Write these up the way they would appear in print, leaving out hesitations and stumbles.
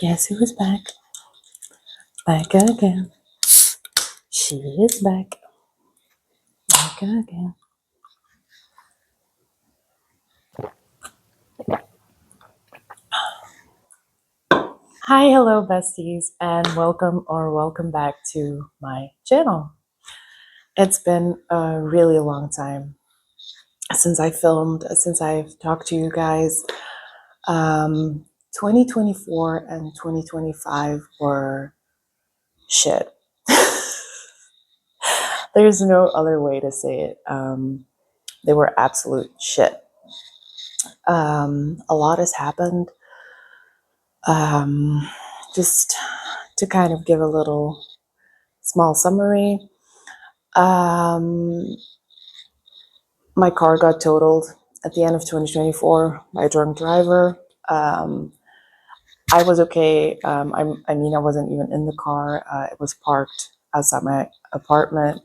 Guess who's back? Back again. She is back. Back again. Hi, hello, besties, and welcome back to my channel. It's been a really long time since I've talked to you guys. 2024 and 2025 were shit. There's no other way to say it. They were absolute shit. A lot has happened. Just to kind of give a little small summary, my car got totaled at the end of 2024 by a drunk driver. I was okay. I mean, I wasn't even in the car. It was parked outside my apartment,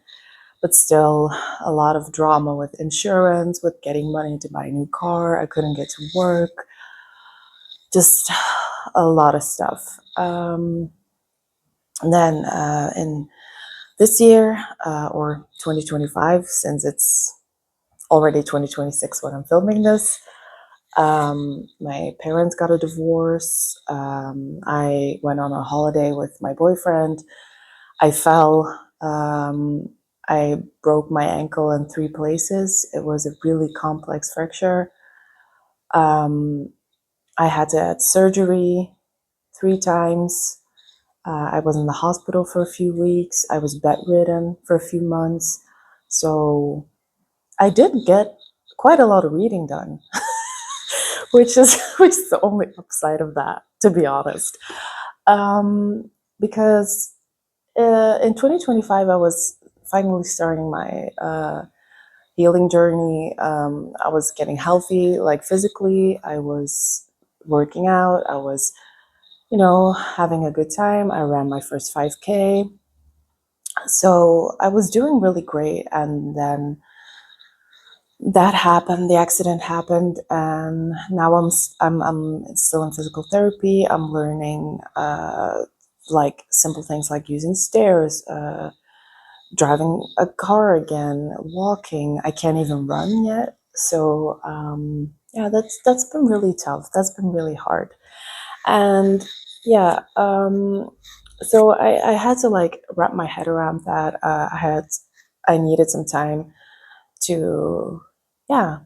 but still a lot of drama with insurance, with getting money to buy a new car. I couldn't get to work. Just a lot of stuff. And then in this year, or 2025, since it's already 2026 when I'm filming this, my parents got a divorce. I went on a holiday with my boyfriend. I fell. I broke my ankle in 3 places. It was a really complex fracture. I had to have surgery 3 times. I was in the hospital for a few weeks. I was bedridden for a few months. So I did get quite a lot of reading done, which is the only upside of that, to be honest. Because in 2025, I was finally starting my healing journey. I was getting healthy, like physically. I was working out. I was, having a good time. I ran my first 5K. So I was doing really great. And then that happened, the accident happened, and now I'm still in physical therapy. I'm learning like simple things like using stairs, driving a car again, walking. I can't even run yet. So yeah, that's been really tough. That's been really hard. And yeah, so I had to like wrap my head around that. I needed some time to, yeah,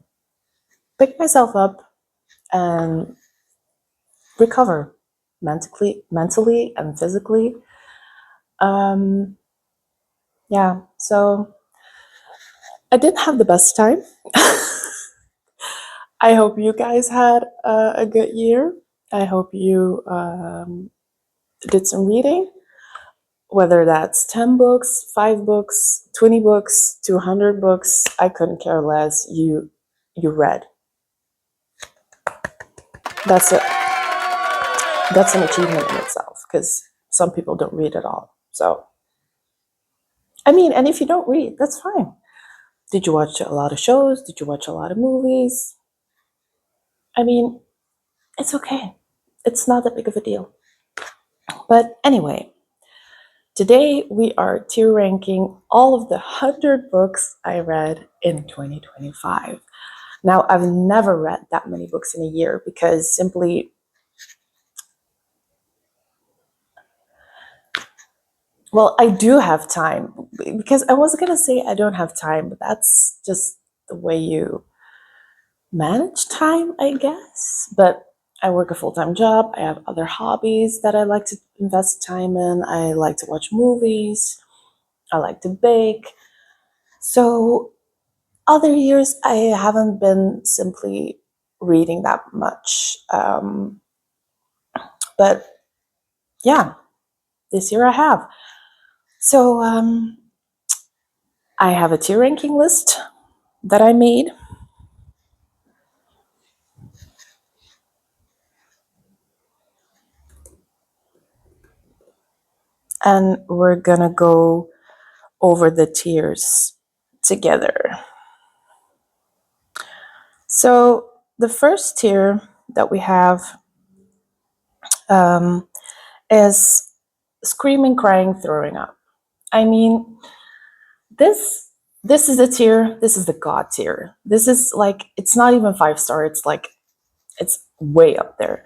pick myself up and recover mentally and physically. Yeah, so I didn't have the best time. I hope you guys had a good year. I hope you did some reading, whether that's 10 books, 5 books, 20 books, 200 books. I couldn't care less. You read. That's it. That's an achievement in itself, because some people don't read at all. So, I mean, and if you don't read, that's fine. Did you watch a lot of shows? Did you watch a lot of movies? I mean, it's okay. It's not that big of a deal. But anyway, today we are tier ranking all of the 100 books I read in 2025. Now, I've never read that many books in a year because simply, well, I do have time, because I was going to say I don't have time, but that's just the way you manage time, I guess. But I work a full-time job. I have other hobbies that I like to invest time in. I like to watch movies. I like to bake. So other years, I haven't been simply reading that much. But yeah, this year I have. So I have a tier ranking list that I made. And we're gonna go over the tiers together. So the first tier that we have is screaming, crying, throwing up. I mean, this is a tier. This is the God tier. This is like, it's not even 5-star. It's like, it's way up there.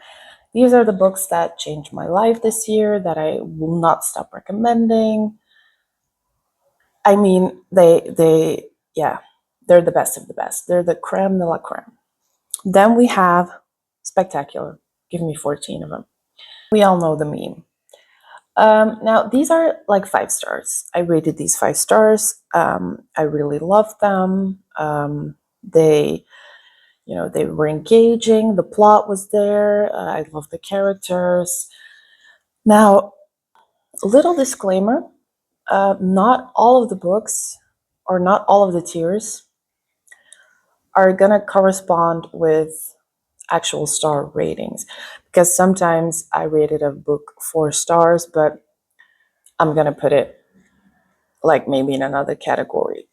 These are the books that changed my life this year that I will not stop recommending. I mean, yeah, they're the best of the best. They're the creme de la creme. Then we have Spectacular. Give me 14 of them. We all know the meme. Now, these are like 5 stars. I rated these 5 stars. I really loved them. They, they were engaging. The plot was there. I love the characters. Now, little disclaimer, not all of the books or not all of the tiers are going to correspond with actual star ratings, because sometimes I rated a book 4 stars, but I'm going to put it like maybe in another category.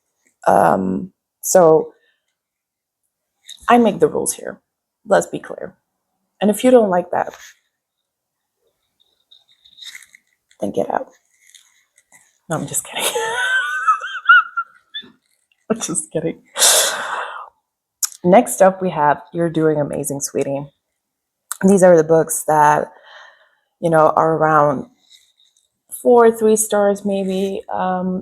So I make the rules here. Let's be clear. And if you don't like that, then get out. No, I'm just kidding. I'm just kidding. Next up, we have You're Doing Amazing, Sweetie. These are the books that, are around 4, 3 stars maybe.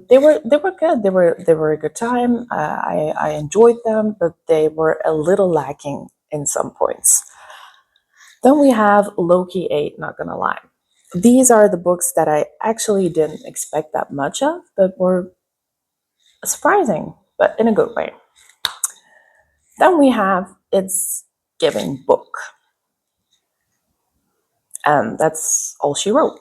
They were good. They were a good time. I enjoyed them, but they were a little lacking in some points. Then we have Loki 8, not gonna lie. These are the books that I actually didn't expect that much of, but were surprising, but in a good way. Then we have It's Giving Book. And that's all she wrote.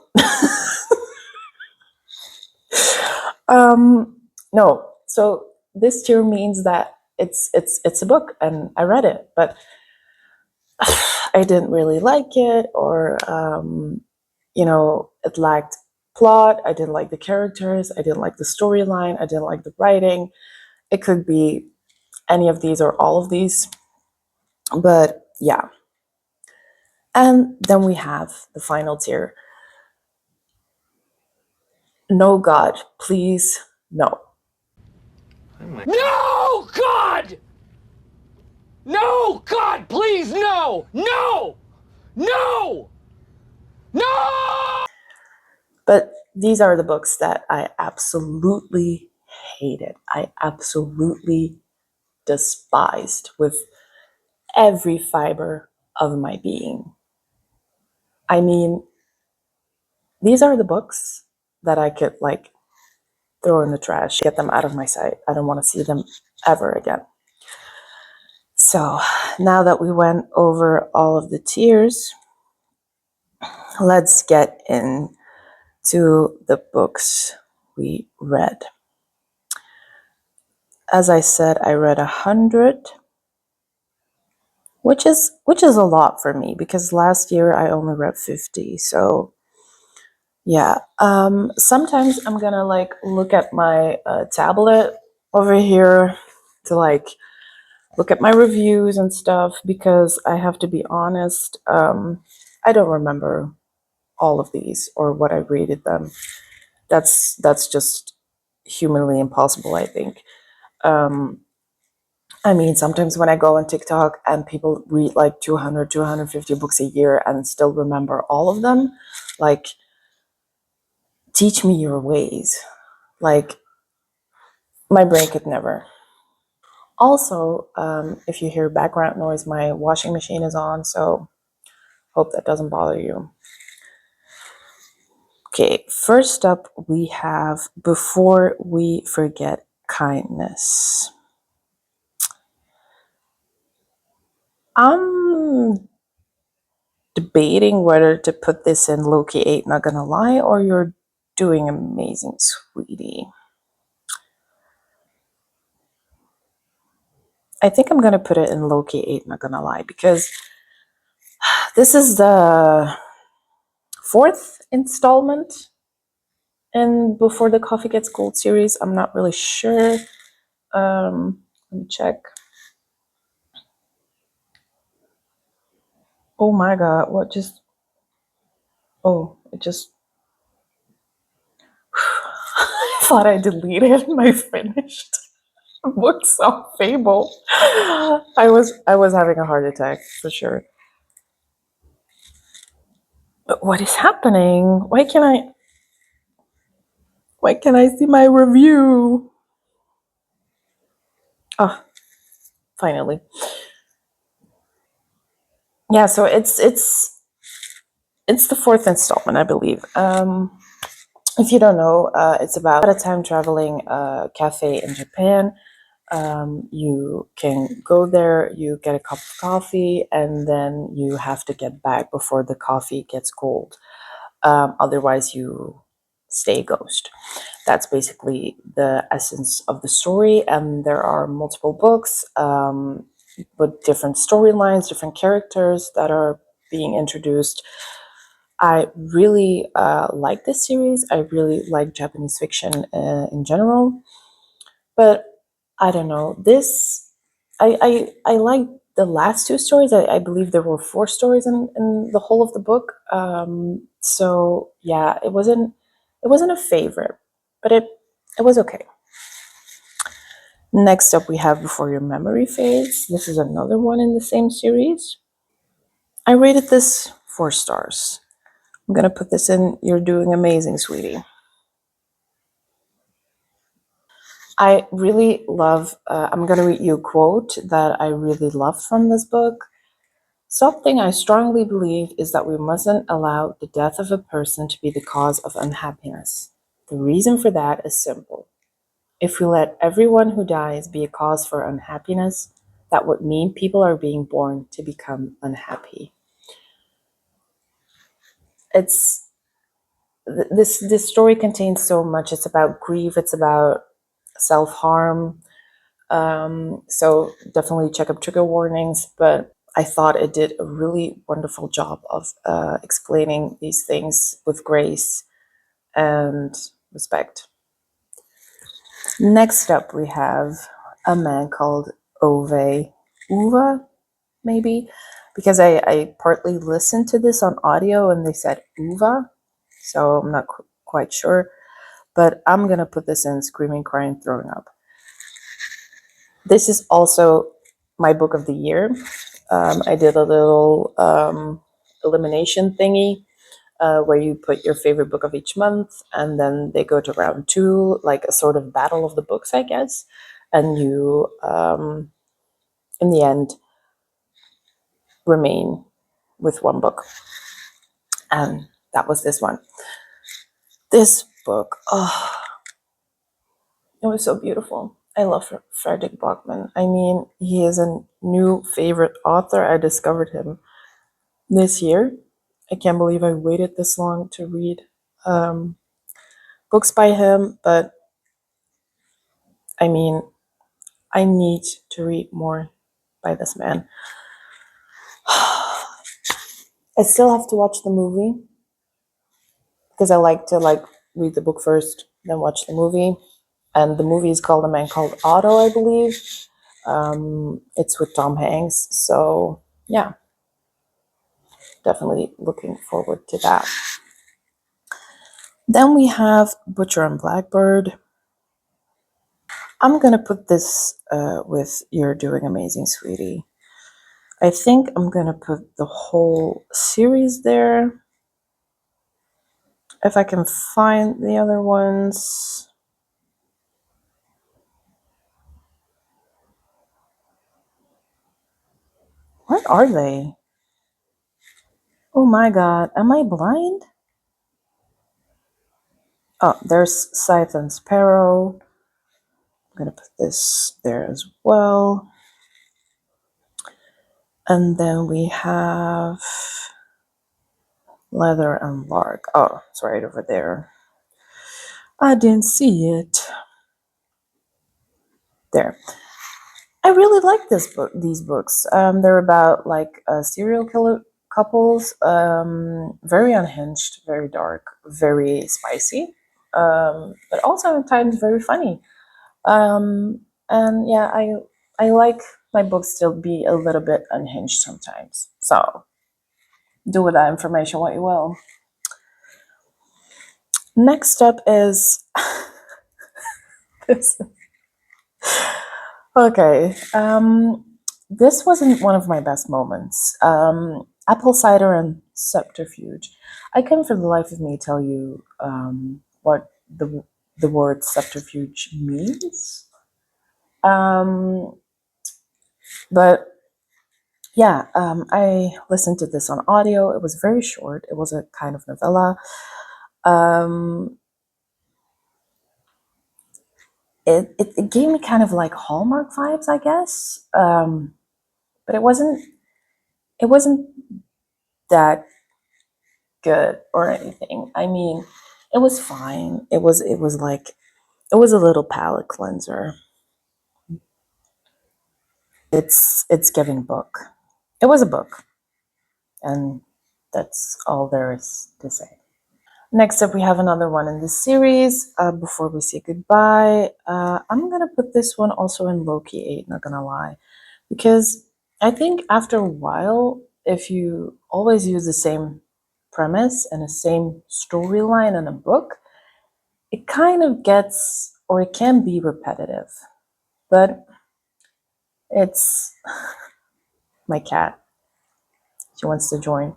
No, so this tier means that it's a book and I read it, but I didn't really like it, or it lacked plot. I didn't like the characters. I didn't like the storyline. I didn't like the writing. It could be any of these or all of these, but yeah. And then we have the final tier. No, God, please, no. No, God! No, God, please, no! No! No! No! But these are the books that I absolutely hated. I absolutely despised with every fiber of my being. I mean, these are the books that I could like throw in the trash, get them out of my sight. I don't want to see them ever again. So now that we went over all of the tiers, let's get into the books we read. As I said, I read 100, which is a lot for me because last year I only read 50. So yeah, sometimes I'm gonna like look at my tablet over here to like look at my reviews and stuff, because I have to be honest, I don't remember all of these or what I rated them. That's just humanly impossible, I think. I mean, sometimes when I go on TikTok and people read like 200, 250 books a year and still remember all of them, like, teach me your ways. Like, my brain could never. Also, if you hear background noise, my washing machine is on, so hope that doesn't bother you. Okay, first up we have Before We Forget Kindness. I'm debating whether to put this in Loki 8, not gonna lie, or You're Doing Amazing, Sweetie. I think I'm gonna put it in Loki 8, not gonna lie, because this is the 4th installment in Before the Coffee Gets Cold series. I'm not really sure. Let me check. Oh my god, what just... Oh, It just I thought I deleted my finished books of Fable. I was having a heart attack for sure. But what is happening? Why can't I see my review? Oh, finally. Yeah, so it's the fourth installment, I believe. If you don't know, it's about a time traveling cafe in Japan. You can go there, you get a cup of coffee, and then you have to get back before the coffee gets cold. Otherwise, you stay a ghost. That's basically the essence of the story. And there are multiple books with different storylines, different characters that are being introduced. I really like this series. I really like Japanese fiction in general. But I don't know. I like the last two stories. I believe there were four stories in the whole of the book. So yeah, it wasn't a favorite, but it was okay. Next up, we have Before Your Memory Fades. This is another one in the same series. I rated this 4 stars. I'm gonna put this in. You're doing amazing, sweetie. I really love. I'm gonna read you a quote that I really loved from this book. Something I strongly believe is that we mustn't allow the death of a person to be the cause of unhappiness. The reason for that is simple. If we let everyone who dies be a cause for unhappiness, that would mean people are being born to become unhappy. It's this story contains so much. It's about grief. It's about self-harm. So definitely check up trigger warnings. But I thought it did a really wonderful job of explaining these things with grace and respect. Next up, we have a man called Ove Uva, maybe, because I partly listened to this on audio and they said Uva, so I'm not quite sure. But I'm gonna put this in screaming, crying, throwing up. This is also my book of the year. I did a little elimination thingy where you put your favorite book of each month, and then they go to round two, like a sort of battle of the books, I guess. And you, in the end, remain with one book. And that was this one. This book, oh, it was so beautiful. I love Fredrik Backman. I mean, he is a new favorite author. I discovered him this year. I can't believe I waited this long to read books by him, but I mean, I need to read more by this man. I still have to watch the movie because I like to read the book first, then watch the movie. And the movie is called A Man Called Otto, I believe. It's with Tom Hanks, so yeah, definitely looking forward to that. Then we have Butcher and Blackbird. I'm gonna put this with You're Doing Amazing, Sweetie. I think I'm gonna put the whole series there. If I can find the other ones. Where are they? Oh my god, am I blind? Oh, there's Scythe and Sparrow. I'm gonna put this there as well. And then we have Leather and Lark. Oh, it's right over there. I didn't see it. There. I really like these books. They're about like serial killer couples. Very unhinged, very dark, very spicy, but also at times very funny. And yeah, I like my books to be a little bit unhinged sometimes. So do with that information what you will. Next up is this. Okay, this wasn't one of my best moments. Apple cider and subterfuge. I can for the life of me tell you what the word subterfuge means. But yeah, I listened to this on audio. It was very short. It was a kind of novella. It gave me kind of like Hallmark vibes, I guess. But it wasn't that good or anything. I mean, it was fine. It was a little palate cleanser. It's giving book. It was a book, and that's all there is to say. Next up, we have another one in this series. Before we say goodbye, I'm gonna put this one also in low-key 8, not gonna lie, because I think after a while, if you always use the same premise and the same storyline in a book, it kind of gets, or it can be repetitive. But it's my cat. She wants to join.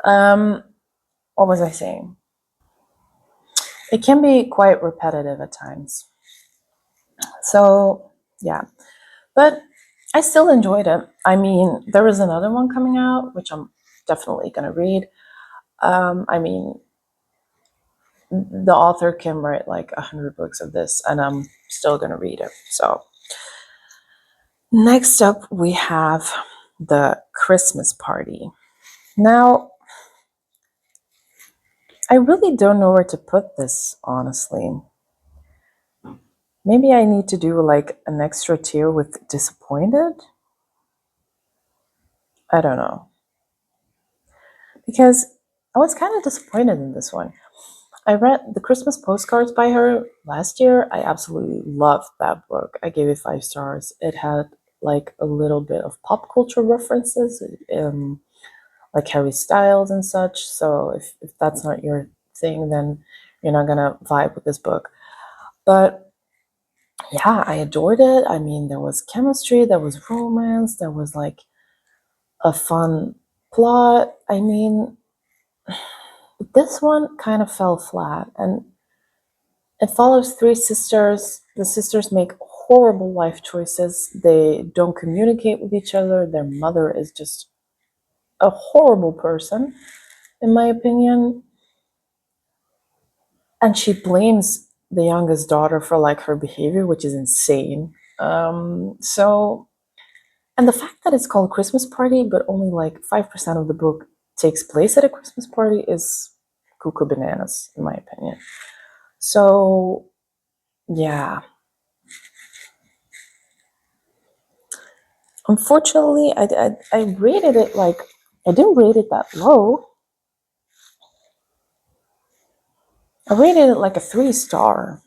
What was I saying? It can be quite repetitive at times. So, yeah. But I still enjoyed it. I mean, there is another one coming out, which I'm definitely going to read. I mean, the author can write like 100 books of this, and I'm still going to read it. So, next up, we have The Christmas Party. Now, I really don't know where to put this, honestly. Maybe I need to do like an extra tier with disappointed? I don't know. Because I was kind of disappointed in this one. I read the Christmas postcards by her last year. I absolutely loved that book. I gave it 5 stars. It had like a little bit of pop culture references, like Harry Styles and such. So if that's not your thing, then you're not gonna vibe with this book. But yeah, I adored it. I mean, there was chemistry, there was romance, there was like a fun plot. I mean, this one kind of fell flat, and it follows 3 sisters. The sisters make horrible life choices. They don't communicate with each other. Their mother is just a horrible person, in my opinion. And she blames the youngest daughter for like her behavior, which is insane. And the fact that it's called Christmas Party, but only like 5% of the book takes place at a Christmas party is cuckoo bananas, in my opinion. So, yeah. Unfortunately, I rated it like, I didn't rate it that low. I rated it like a 3 star.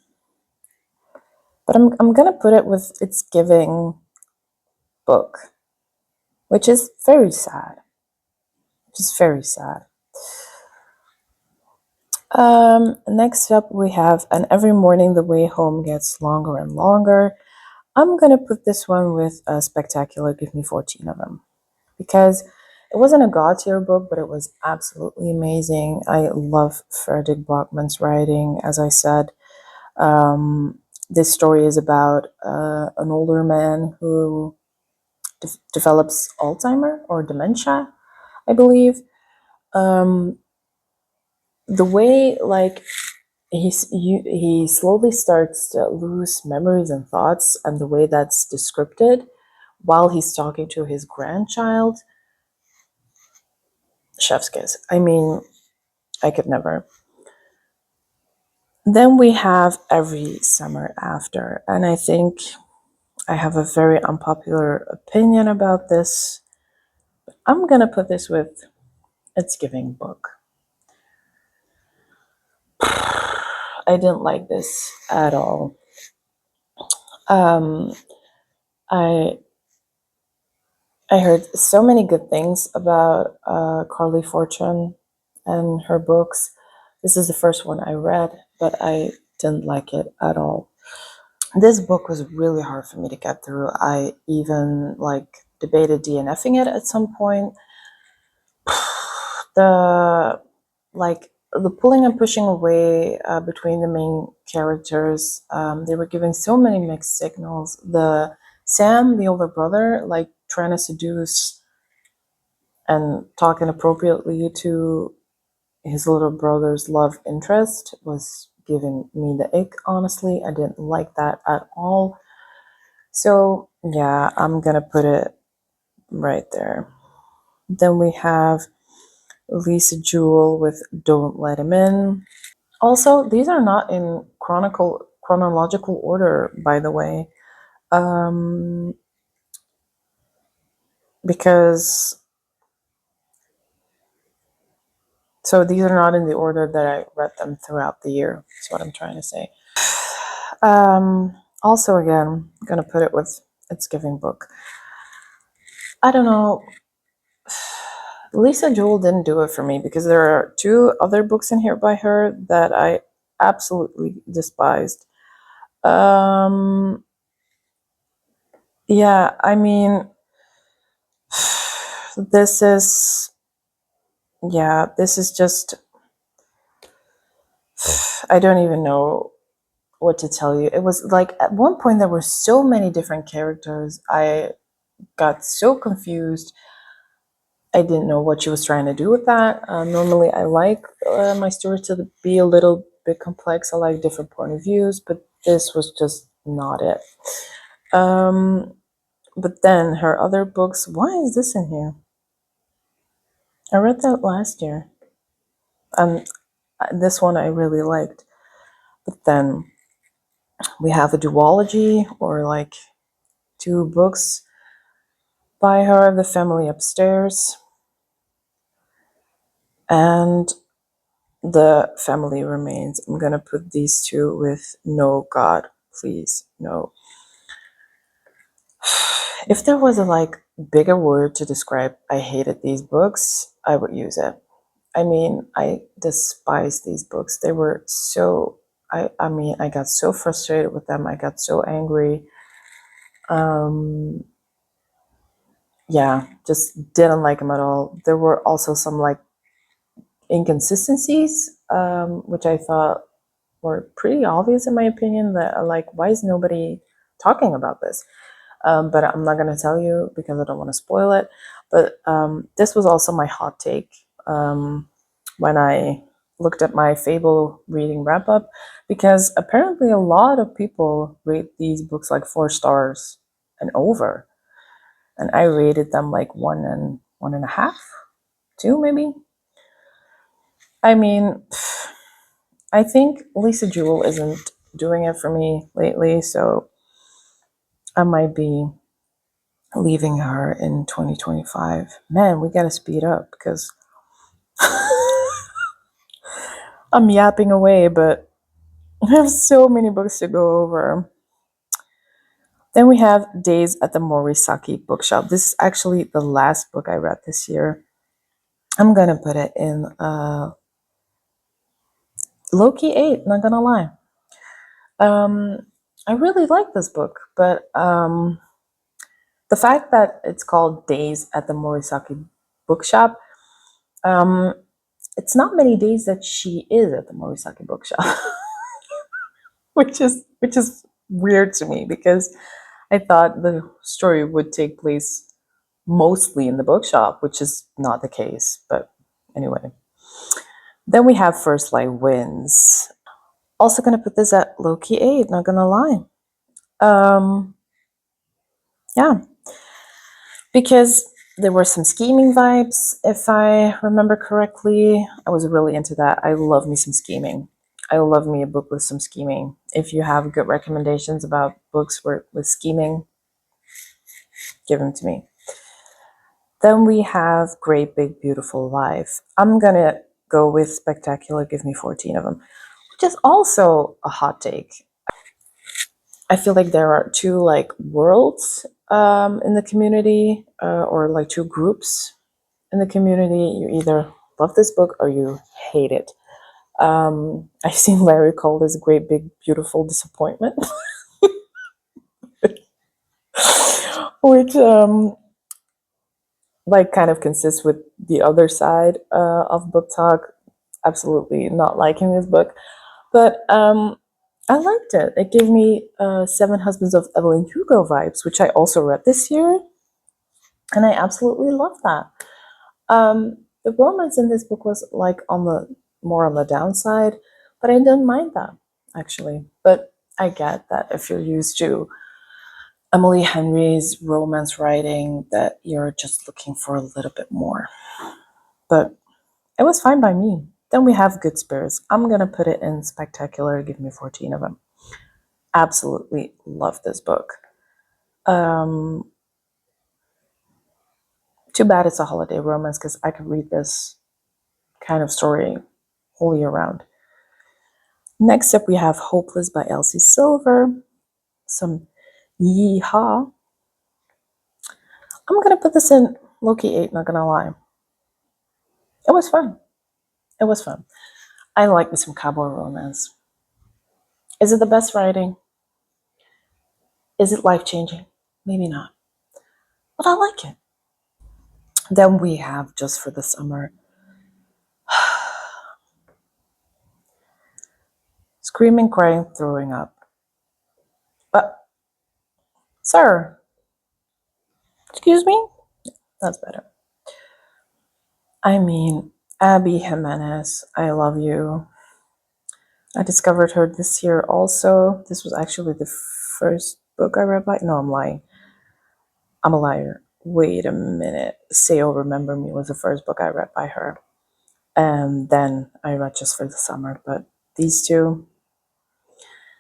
But I'm gonna put it with its giving book, which is very sad. Which is very sad. Next up, we have And Every Morning the Way Home Gets Longer and Longer. I'm gonna put this one with a spectacular. Give me 14 of them, because it wasn't a god tier book, but it was absolutely amazing. I love Fredrik Backman's writing. As I said, this story is about an older man who develops Alzheimer or dementia, I believe. The way like he slowly starts to lose memories and thoughts, and the way that's described while he's talking to his grandchild, chef's kiss. I mean, I could never. Then we have Every Summer After, and I think I have a very unpopular opinion about this. I'm gonna put this with It's Giving book. I didn't like this at all. Um, I I heard so many good things about Carly Fortune and her books. This is the first one I read, but I didn't like it at all. This book was really hard for me to get through. I even debated DNFing it at some point. The the pulling and pushing away between the main characters, they were giving so many mixed signals. The Sam, the older brother, trying to seduce and talk inappropriately to his little brother's love interest, was giving me the ick, honestly. I didn't like that at all. So yeah, I'm gonna put it right there. Then we have Lisa Jewell with Don't Let Him In. Also, these are not in chronological order, by the way, because so these are not in the order that I read them throughout the year. That's what I'm trying to say. Also, again, I'm gonna put it with It's Giving book. I don't know. Lisa Jewell didn't do it for me because there are 2 other books in here by her that I absolutely despised. Yeah, I mean, this is just, I don't even know what to tell you. It was at one point there were so many different characters. I got so confused. I didn't know what she was trying to do with that. Normally, I like my stories to be a little bit complex. I like different point of views, but this was just not it. But then her other books, why is this in here? I read that last year. This one I really liked. But then we have a duology, or 2 books by her, The Family Upstairs and The Family Remains. I'm gonna put these 2 with No God, please, no. If there was a bigger word to describe I hated these books, I would use it. I mean, I despise these books. They were so, I mean, I got so frustrated with them. I got so angry. Yeah, just didn't like them at all. There were also some inconsistencies, which I thought were pretty obvious in my opinion, that why is nobody talking about this? But I'm not going to tell you because I don't want to spoil it. But this was also my hot take when I looked at my Fable reading wrap up, because apparently a lot of people rate these books 4 stars and over. And I rated them 1 and 1.5, 2 maybe. I mean, I think Lisa Jewell isn't doing it for me lately, so I might be leaving her in 2025. Man, we gotta speed up because I'm yapping away, but I have so many books to go over. Then we have Days at the Morisaki Bookshop. This is actually the last book I read this year. I'm gonna put it in low-key 8, not gonna lie. I really like this book, but the fact that it's called Days at the Morisaki Bookshop, it's not many days that she is at the Morisaki Bookshop, which is weird to me because I thought the story would take place mostly in the bookshop, which is not the case. But anyway, then we have First Light Wins. Also gonna put this at low-key 8, not gonna lie. Yeah, because there were some scheming vibes, if I remember correctly. I was really into that. I love me some scheming. I love me a book with some scheming. If you have good recommendations about books with scheming, give them to me. Then we have Great Big Beautiful Life. I'm gonna go with Spectacular, give me 14 of them, which is also a hot take. I feel like there are 2 worlds in the community, or 2 groups in the community. You either love this book or you hate it. I've seen Larry called as a great big beautiful disappointment, which like kind of consists with the other side of BookTok. Absolutely not liking this book, but I liked it. It gave me Seven Husbands of Evelyn Hugo vibes, which I also read this year, and I absolutely love that. The romance in this book was like on the more on the downside, but I didn't mind that actually. But I get that if you're used to Emily Henry's romance writing, that you're just looking for a little bit more. But it was fine by me. Then we have Good Spirits. I'm gonna put it in spectacular. Give me 14 of them. Absolutely love this book. Um, Too bad it's a holiday romance because I could read this kind of story whole year round. Next up, we have Hopeless by Elsie Silver. Some yeehaw. I'm gonna put this in Loki 8, not gonna lie. It was fun. It was fun. I like me some cowboy romance. Is it the best writing? Is it life changing? Maybe not. But I like it. Then we have Just for the Summer. Screaming, crying, throwing up. But, sir, excuse me? That's better. I mean, Abby Jimenez, I love you. I discovered her this year also. This was actually the first book I read by. No, I'm lying. I'm a liar. Wait a minute. Say You'll Remember Me was the first book I read by her. And then I read Just for the Summer. But these two.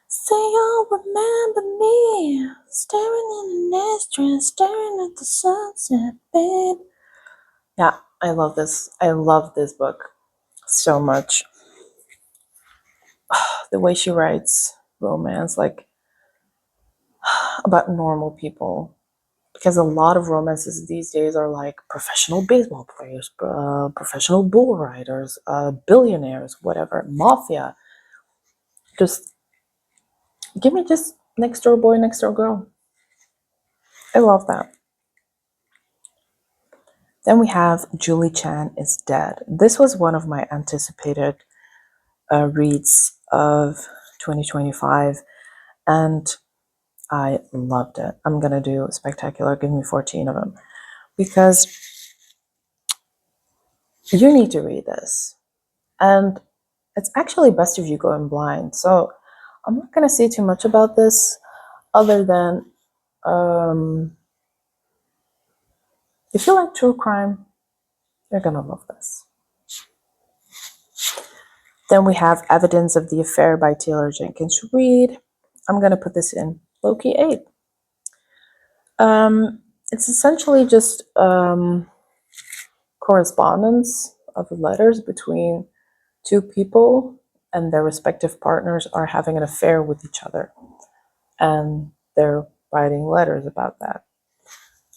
Say you'll remember me. Staring in an ashtray, staring at the sunset, babe. Yeah, I love this. I love this book so much. The way she writes romance, like about normal people, because a lot of romances these days are like professional baseball players, professional bull riders, billionaires, whatever, mafia. Just give me just next door boy, next door girl. I love that. Then we have Julie Chan is Dead. This was one of my anticipated reads of 2025, and I loved it. I'm gonna do spectacular. Give me 14 of them because you need to read this, and it's actually best if you go in blind. So I'm not gonna say too much about this, other than if you like true crime, you're gonna love this. Then we have Evidence of the Affair by Taylor Jenkins Reid. I'm gonna put this in Loki 8. It's essentially just correspondence of letters between two people, and their respective partners are having an affair with each other, and they're writing letters about that.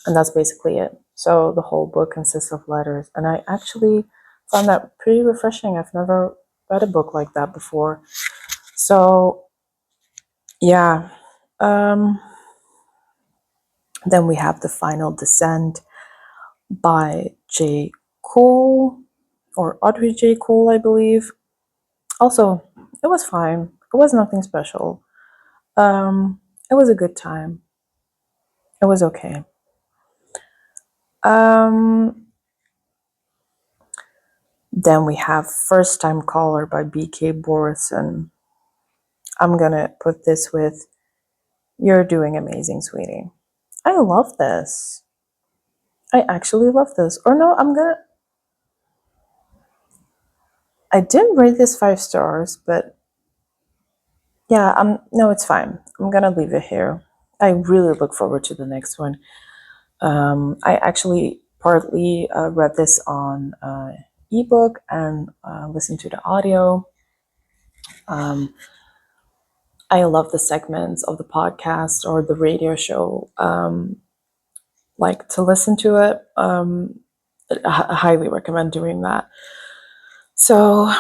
And that's basically it. So the whole book consists of letters, and I actually found that pretty refreshing. I've never read a book like that before. So yeah. Then we have The Final Descent by J. Cole, or Audrey J. Cole, I believe. Also, it was fine. It was nothing special. It was a good time. It was okay. Then we have First Time Caller by B.K. Borison. I'm gonna put this with You're Doing Amazing, Sweetie. I love this. I actually love this. Or no, I didn't rate this 5 stars, but yeah, no, it's fine. I'm gonna leave it here. I really look forward to the next one. I actually partly read this on ebook and listened to the audio. I love the segments of the podcast or the radio show, like to listen to it. I highly recommend doing that. So,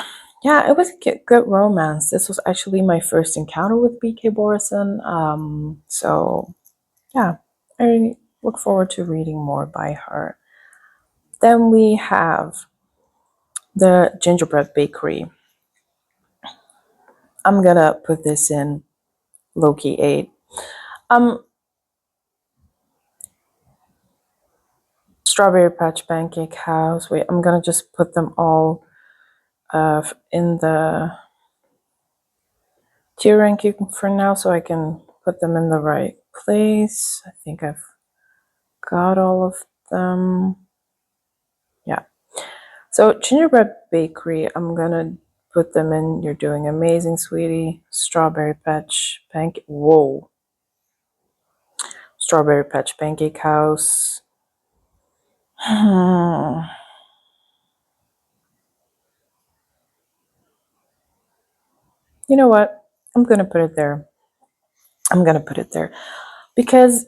yeah, it was a good romance. This was actually my first encounter with BK Borison. So yeah, I really look forward to reading more by her. Then we have the Gingerbread Bakery. I'm gonna put this in Loki 8. Strawberry Patch Pancake House. Wait, I'm gonna just put them all in the tier ranking for now so I can put them in the right place. I think I've got all of them. Yeah. So Gingerbread Bakery, I'm gonna put them in You're Doing Amazing, Sweetie. Strawberry Patch Pancake. Whoa. Strawberry Patch Pancake House. You know what? I'm gonna put it there. I'm gonna put it there because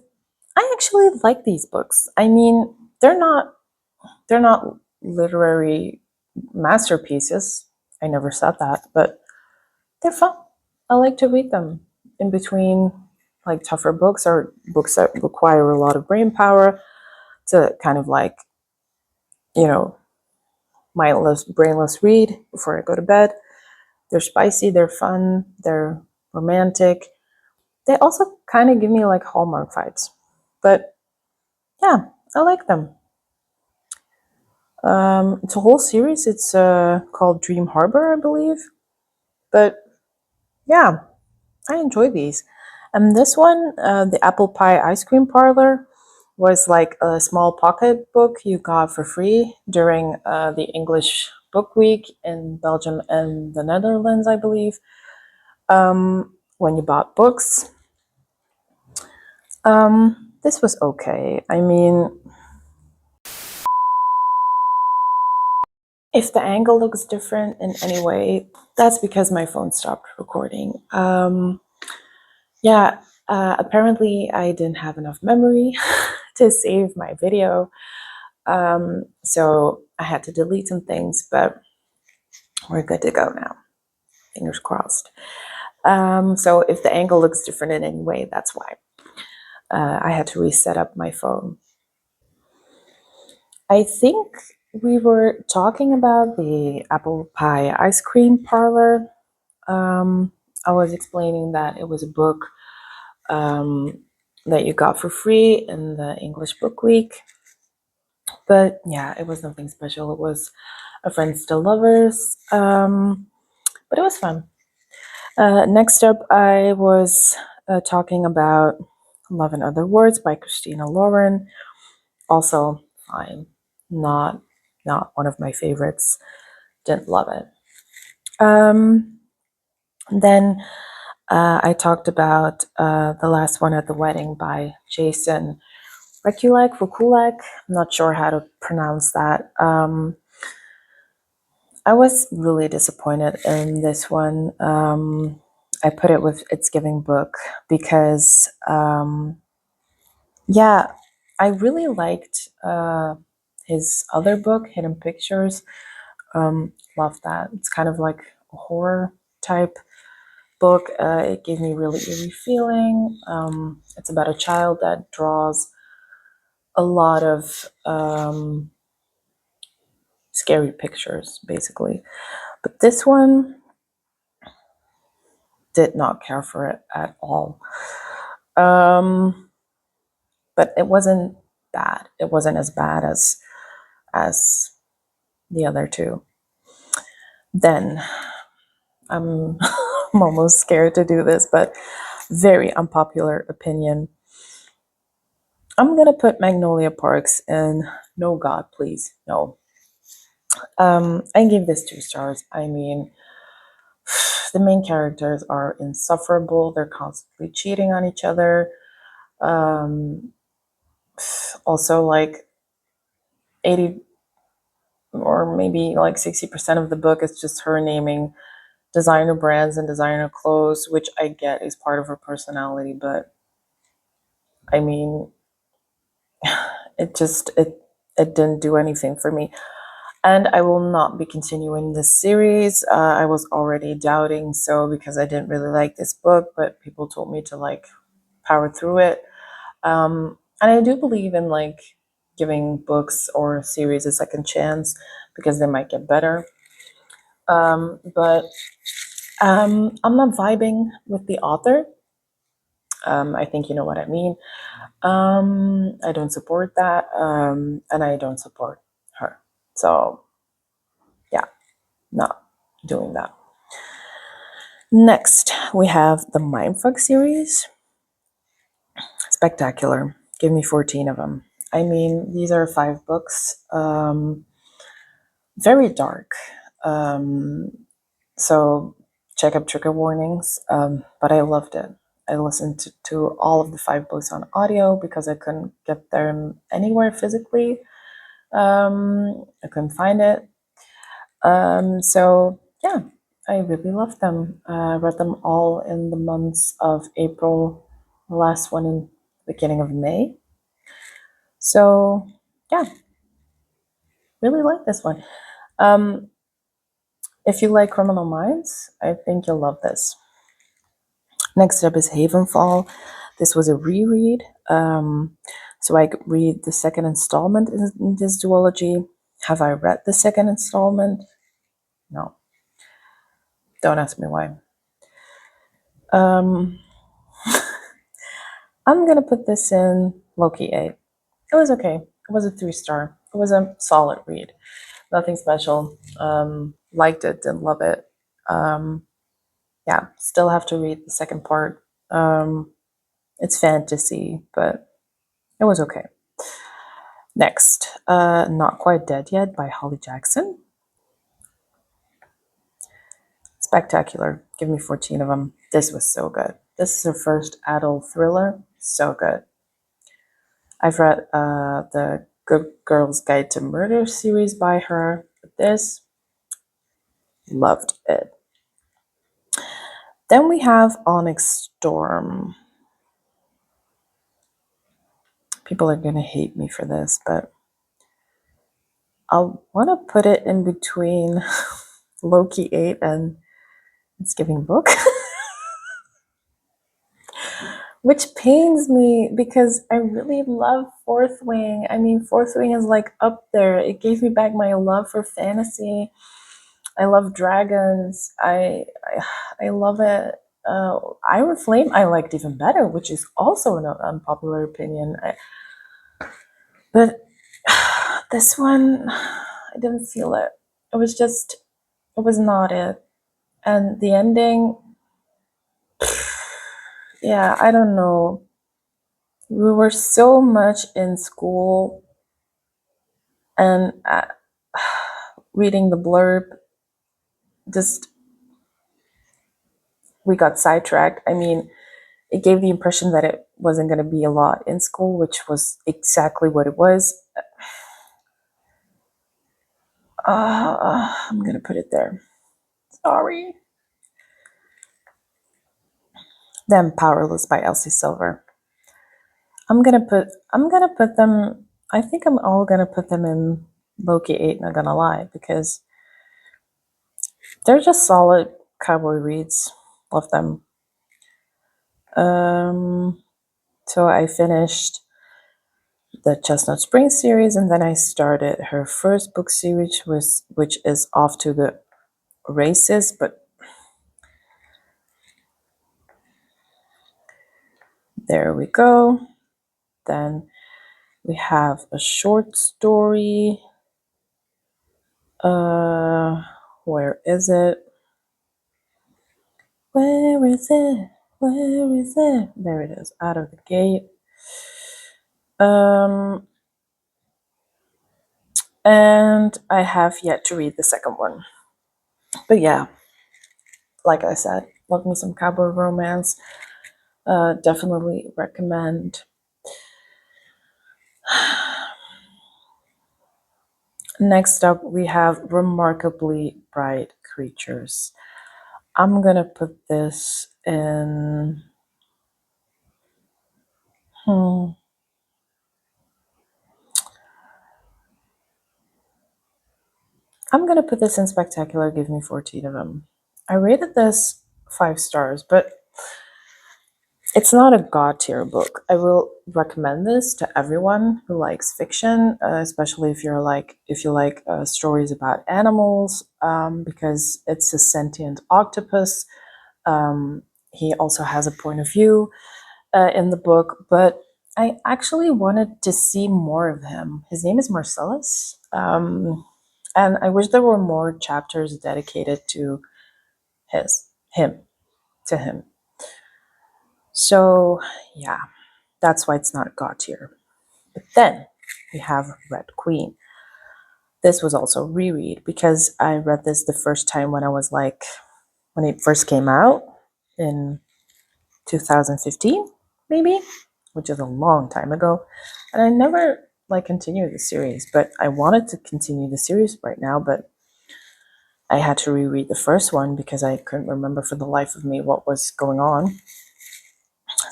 I actually like these books. I mean, they're not literary masterpieces. I never said that, but they're fun. I like to read them in between like tougher books or books that require a lot of brain power to kind of like, you know, mindless, brainless read before I go to bed. They're spicy, they're fun, they're romantic. They also kind of give me like Hallmark vibes. But yeah, I like them. It's a whole series. It's called Dream Harbor, I believe. But yeah, I enjoy these. And this one, the Apple Pie Ice Cream Parlor, was like a small pocket book you got for free during the English Book Week in Belgium and the Netherlands, I believe, when you bought books. This was okay. I mean, if the angle looks different in any way, that's because my phone stopped recording. Yeah, apparently I didn't have enough memory to save my video. So I had to delete some things, but we're good to go now. Fingers crossed. So if the angle looks different in any way, that's why. I had to reset up my phone. I think we were talking about the Apple Pie Ice Cream Parlor. I was explaining that it was a book that you got for free in the English Book Week. But yeah, it was nothing special. It was a Friends Still Lovers, but it was fun. Next up, I was talking about Love in Other Words by Christina Lauren. Also fine, not one of my favorites. Didn't love it. Then I talked about The Last One at the Wedding by Jason Rekulek. I'm not sure how to pronounce that. I was really disappointed in this one. I put it with It's Giving Book because, yeah, I really liked his other book, Hidden Pictures. Love that. It's kind of like a horror type book. It gave me really eerie feeling. It's about a child that draws a lot of scary pictures, basically. But this one did not care for it at all. But it wasn't bad. It wasn't as bad as the other two. Then I'm I'm almost scared to do this, but very unpopular opinion. I'm gonna put Magnolia Parks in No God, please. No. I give this 2 stars. I mean, the main characters are insufferable. They're constantly cheating on each other. Also, like 80 or maybe like 60% of the book is just her naming designer brands and designer clothes, which I get is part of her personality, but I mean, it didn't do anything for me. And I will not be continuing this series. I was already doubting so because I didn't really like this book, but people told me to like power through it. And I do believe in like giving books or series a second chance because they might get better. But I'm not vibing with the author. I think you know what I mean. I don't support that, and I don't support her. So, yeah, not doing that. Next, we have the Mindfuck series. Spectacular. Give me 14 of them. I mean, these are 5 books. Very dark. So check up trigger warnings. But I loved it. I listened to all of the 5 books on audio because I couldn't get them anywhere physically. I couldn't find it. So yeah, I really loved them. I read them all in the months of April, the last one in the beginning of May. So yeah, really like this one. If you like Criminal Minds, I think you'll love this. Next up is Havenfall. This was a reread. So I could read the second installment in this duology. Have I read the second installment? No. Don't ask me why. I'm gonna put this in Loki 8. It was okay. It was a 3-star. It was a solid read. Nothing special. Liked it, didn't love it. Yeah, still have to read the second part. It's fantasy, but it was okay. Next, Not Quite Dead Yet by Holly Jackson. Spectacular. Give me 14 of them. This was so good. This is her first adult thriller. So good. I've read the Good Girl's Guide to Murder series by her. But this, loved it. Then we have Onyx Storm. People are going to hate me for this, but I want to put it in between Loki 8 and It's Giving Book. Which pains me because I really love Fourth Wing. I mean, Fourth Wing is like up there. It gave me back my love for fantasy. I love dragons. I love it. Iron Flame I liked even better, which is also an unpopular opinion. But this one, I didn't feel it. It was just, it was not it. And the ending, yeah, I don't know. We were so much in school and reading the blurb, just we got sidetracked. I mean, it gave the impression that it wasn't going to be a lot in school, which was exactly what it was. I'm going to put it there. Sorry. Then Powerless by Elsie Silver. I'm gonna put them. I think I'm all gonna put them in Loki 8. Not gonna lie, because they're just solid cowboy reads. Love them. So I finished the Chestnut Spring series, and then I started her first book series, which is Off to the Races. But there we go. Then we have a short story. Where is it? Where is it? Where is it? There it is, Out of the Gate. And I have yet to read the second one. But yeah, like I said, love me some cowboy romance. Definitely recommend. Next up, we have Remarkably Bright Creatures. I'm gonna put this in. I'm gonna put this in spectacular, give me 14 of them. I rated this 5 stars, but it's not a god tier book. I will recommend this to everyone who likes fiction, especially if you like stories about animals, because it's a sentient octopus. He also has a point of view in the book, but I actually wanted to see more of him. His name is Marcellus, and I wish there were more chapters dedicated to him, to him. So yeah, that's why it's not god tier. But then we have Red Queen. This was also reread because I read this the first time when when it first came out in 2015, maybe, which is a long time ago. And I never continued the series, but I wanted to continue the series right now, but I had to reread the first one because I couldn't remember for the life of me what was going on,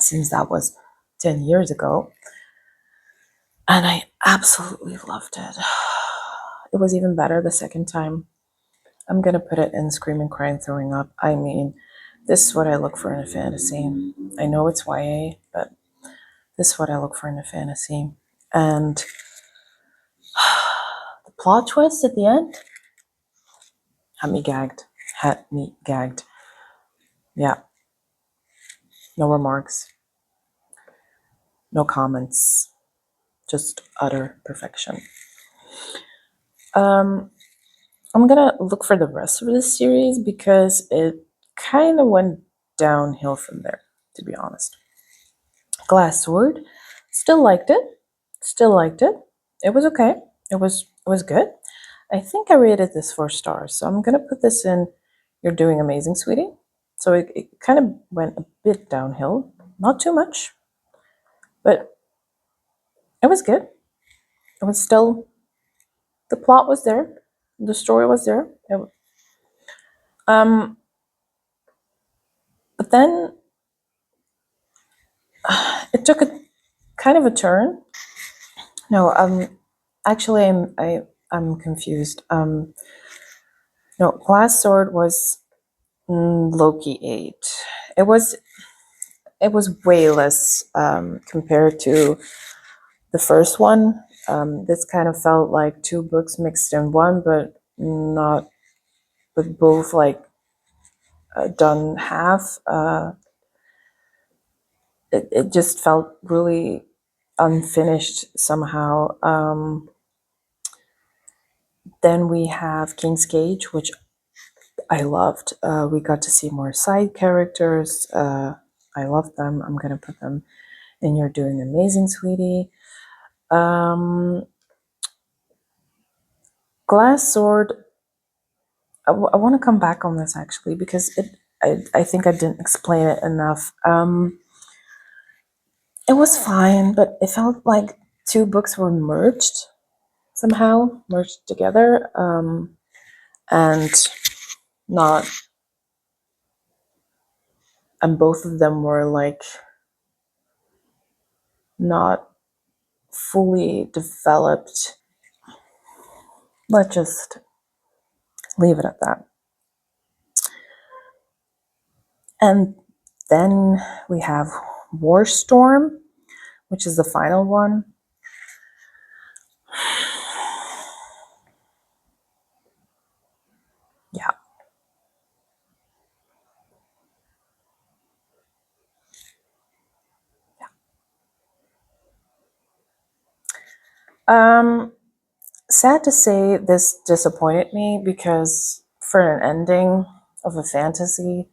since that was 10 years ago. And I absolutely loved it. It was even better the second time. I'm gonna put it in screaming, crying, throwing up. I mean, this is what I look for in a fantasy. I know it's YA, but this is what I look for in a fantasy. And the plot twist at the end had me gagged. Had me gagged. Yeah. No remarks. No comments. Just utter perfection. I'm gonna look for the rest of this series because it kind of went downhill from there, to be honest. Glass Sword, still liked it. Still liked it. It was okay. It was good. I think I rated this 4 stars, so I'm gonna put this in. You're doing amazing, sweetie. So it kind of went a bit downhill, not too much, but it was good. It was still, the plot was there, the story was there. Um, but then it took a kind of a turn. No, actually, I'm confused. No, Glass Sword was Loki 8. It was it was way less compared to the first one. This kind of felt like 2 books mixed in one, but not, but both done half. It just felt really unfinished somehow. Then we have King's Cage, which I loved. We got to see more side characters. I love them. I'm gonna put them in You're Doing Amazing, Sweetie. Glass Sword. I want to come back on this actually because I think I didn't explain it enough. It was fine, but it felt like 2 books were merged somehow, merged together, and not, and both of them were not fully developed. Let's just leave it at that. And then we have War Storm, which is the final one. Yeah. Sad to say, this disappointed me because for an ending of a fantasy,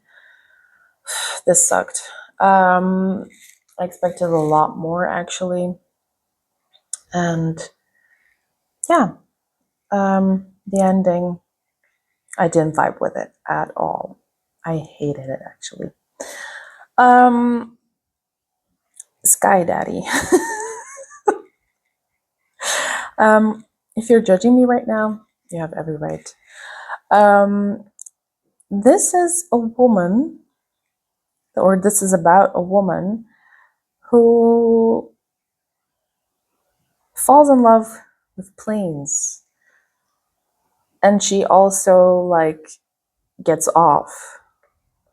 this sucked. I expected a lot more actually, and yeah, the ending, I didn't vibe with it at all. I hated it actually. Sky Daddy. If you're judging me right now, you have every right. This is a woman, or this is about a woman who falls in love with planes And she also like gets off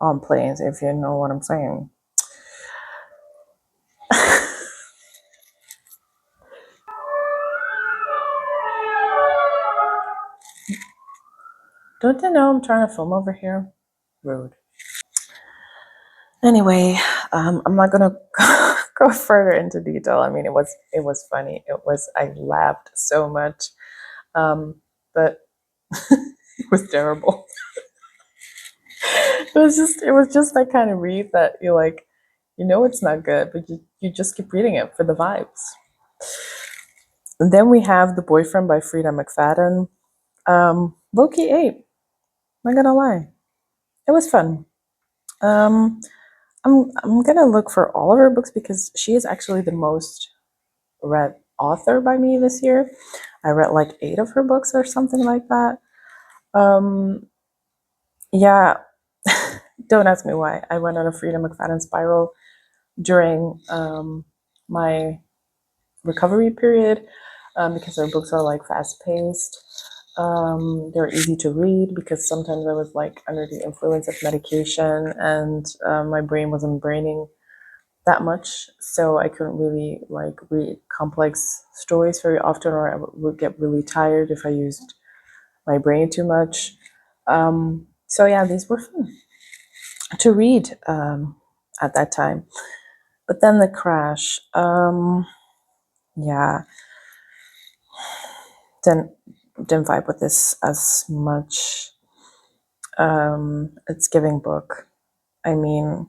on planes, if you know what I'm saying. Don't they know I'm trying to film over here? Rude. Anyway, I'm not gonna go further into detail. I mean, it was funny. I laughed so much, but it was terrible. It was just that kind of read that you're like, it's not good, but you just keep reading it for the vibes. And then we have The Boyfriend by Frida McFadden. Low-key 8. Not gonna lie, it was fun. Um, I'm gonna look for all of her books because she is actually the most read author by me this year. I read like 8 of her books or something like that. Yeah, don't ask me why. I went on a Frida McFadden spiral during my recovery period because her books are like fast paced. They're easy to read because sometimes I was like under the influence of medication and my brain wasn't braining that much, so I couldn't really like read complex stories very often, or I would get really tired if I used my brain too much. So yeah, these were fun to read at that time. But then the crash, yeah, didn't vibe with this as much. It's Giving book. I mean,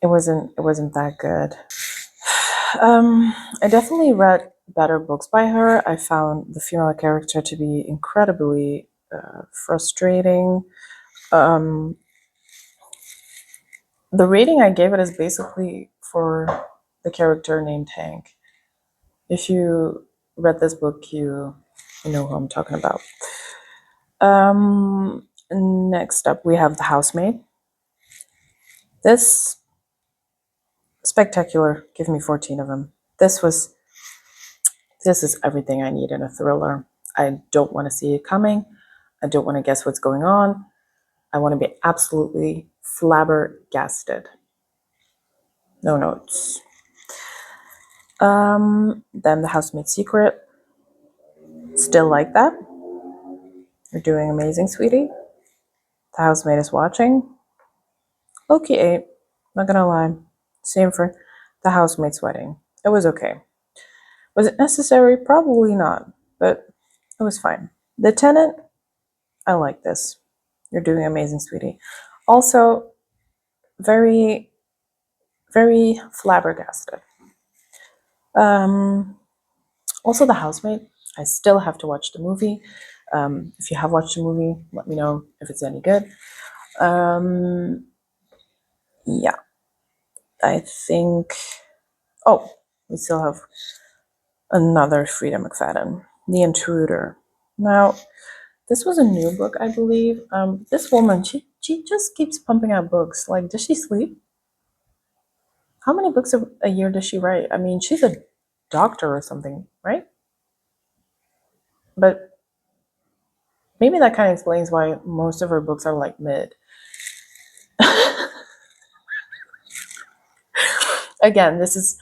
it wasn't that good. I definitely read better books by her. I found the female character to be incredibly frustrating. Um, the rating I gave it is basically for the character named Hank. If you read this book, you know who I'm talking about. Next up, we have The Housemaid. This spectacular. Give me 14 of them. This is everything I need in a thriller. I don't want to see it coming. I don't want to guess what's going on. I want to be absolutely flabbergasted. No notes. Then The Housemaid's Secret. Still like that. You're doing amazing, sweetie. The housemaid is watching. Okay, not gonna lie. Same for The Housemaid's Wedding. It was okay. Was it necessary? Probably not, but it was fine. The Tenant, I like this. You're doing amazing, sweetie. Also, very, very flabbergasted. Also, The Housemaid. I still have to watch the movie. If you have watched the movie, let me know if it's any good. Yeah, I think. Oh, we still have another Frida McFadden, The Intruder. Now, this was a new book, I believe. This woman, she just keeps pumping out books. Like, does she sleep? How many books a year does she write? I mean, she's a doctor or something, right? But maybe that kind of explains why most of her books are like mid. Again, this is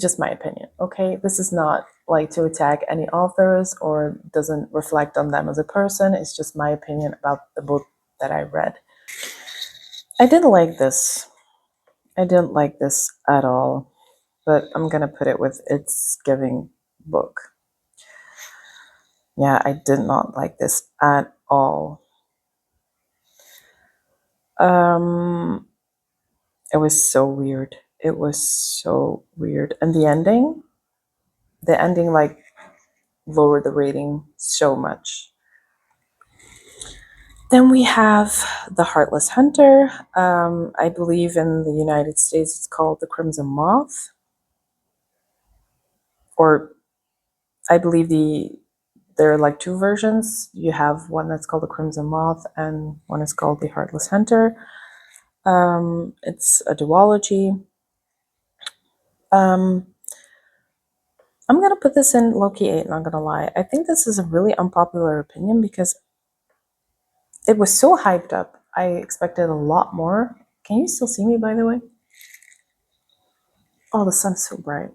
just my opinion, okay? This is not like to attack any authors or doesn't reflect on them as a person. It's just my opinion about the book that I read. I didn't like this. I didn't like this at all, but I'm gonna put it with It's Giving book. Yeah, I did not like this at all. It was so weird. It was so weird. And the ending like lowered the rating so much. Then we have The Heartless Hunter. I believe in the United States it's called The Crimson Moth. Or I believe there are like 2 versions. You have one that's called The Crimson Moth and one is called The Heartless Hunter. It's a duology. I'm gonna put this in low-key 8, not gonna lie. I think this is a really unpopular opinion because it was so hyped up. I expected a lot more. Can you still see me, by the way? Oh, the sun's so bright.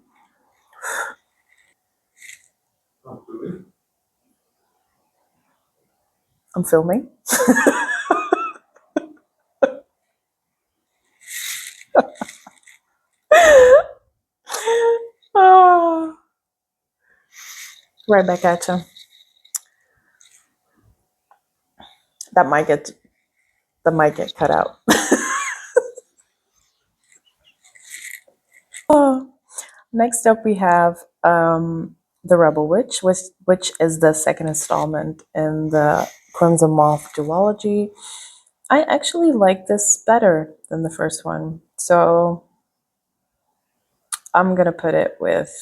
I'm filming. Oh, right back at you. That might get cut out. Oh. Next up, we have The Rebel Witch, which is the second installment in the Crimson Moth duology. I actually like this better than the first one, so I'm gonna put it with.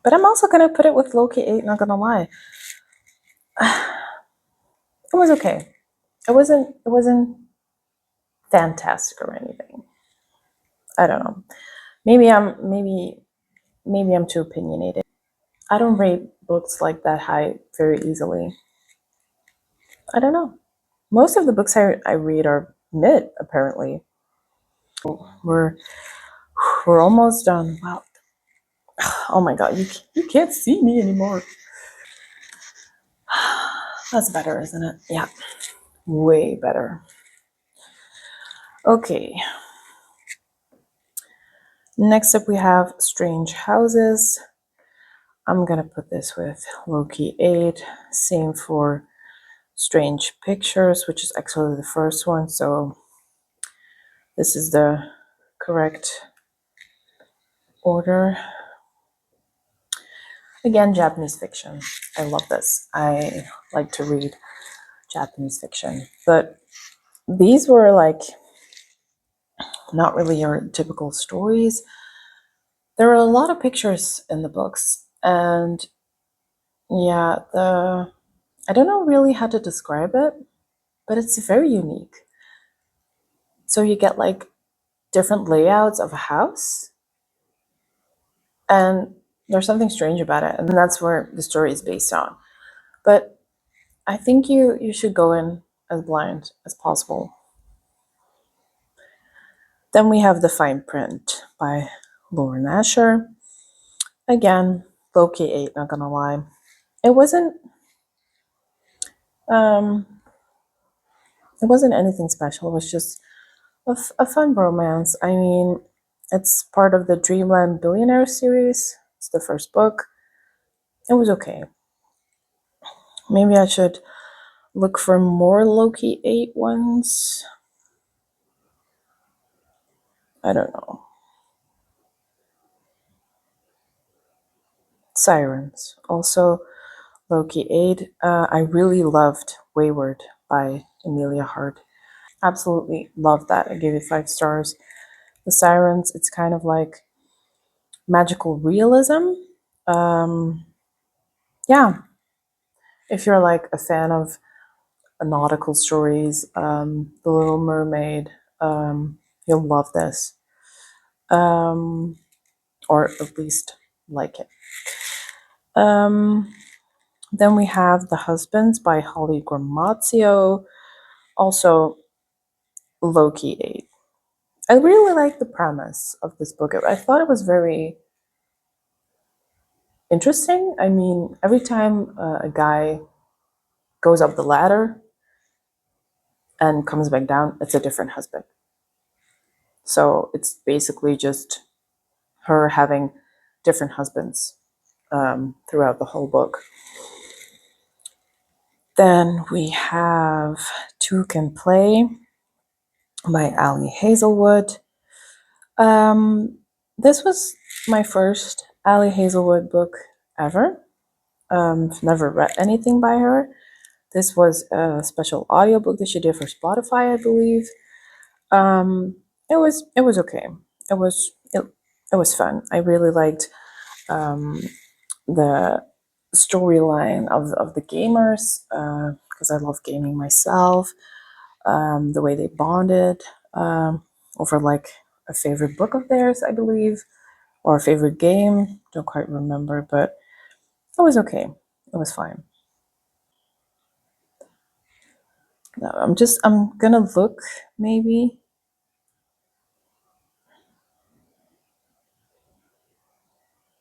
But I'm also gonna put it with Loki 8. Not gonna lie, it was okay. It wasn't fantastic or anything. I don't know. Maybe I'm too opinionated. I don't rate books like that high very easily. I don't know. Most of the books I read are mid, apparently. We're we're almost done. Wow. Oh my god, you can't see me anymore. That's better, isn't it? Yeah. Way better. Okay. Next up we have Strange Houses. I'm gonna put this with Loki 8. Same for Strange Pictures, which is actually the first one, so this is the correct order. Again, Japanese fiction. I love this. I like to read Japanese fiction, but these were like not really your typical stories. There are a lot of pictures in the books, and yeah, I don't know really how to describe it, but it's very unique. So you get like different layouts of a house, and there's something strange about it, and that's where the story is based on. But I think you should go in as blind as possible. Then we have The Fine Print by Lauren Asher. Again, low-key 8, not gonna lie. It wasn't um it wasn't anything special. It was just a fun romance. I mean, it's part of the Dreamland Billionaire series. It's the first book. It was okay. Maybe I should look for more low-key 8 ones. I don't know. Sirens, also low-key 8. I really loved Wayward by Amelia Hart. Absolutely loved that. I gave it 5 stars. The Sirens, it's kind of like magical realism. Yeah, if you're like a fan of nautical stories, The Little Mermaid, you'll love this, or at least like it. Then we have The Husbands by Holly Gramazio, also low-key 8. I really like the premise of this book. I thought it was very interesting. I mean, every time a guy goes up the ladder and comes back down, it's a different husband. So it's basically just her having different husbands throughout the whole book. Then we have Two Can Play by Ali Hazelwood. This was my first Ali Hazelwood book ever. I've never read anything by her. This was a special audiobook that she did for Spotify, I believe. It was okay. It was fun. I really liked the storyline of the gamers because I love gaming myself. The way they bonded over like a favorite book of theirs, I believe, or a favorite game. Don't quite remember, but it was okay. It was fine. No, I'm gonna look maybe.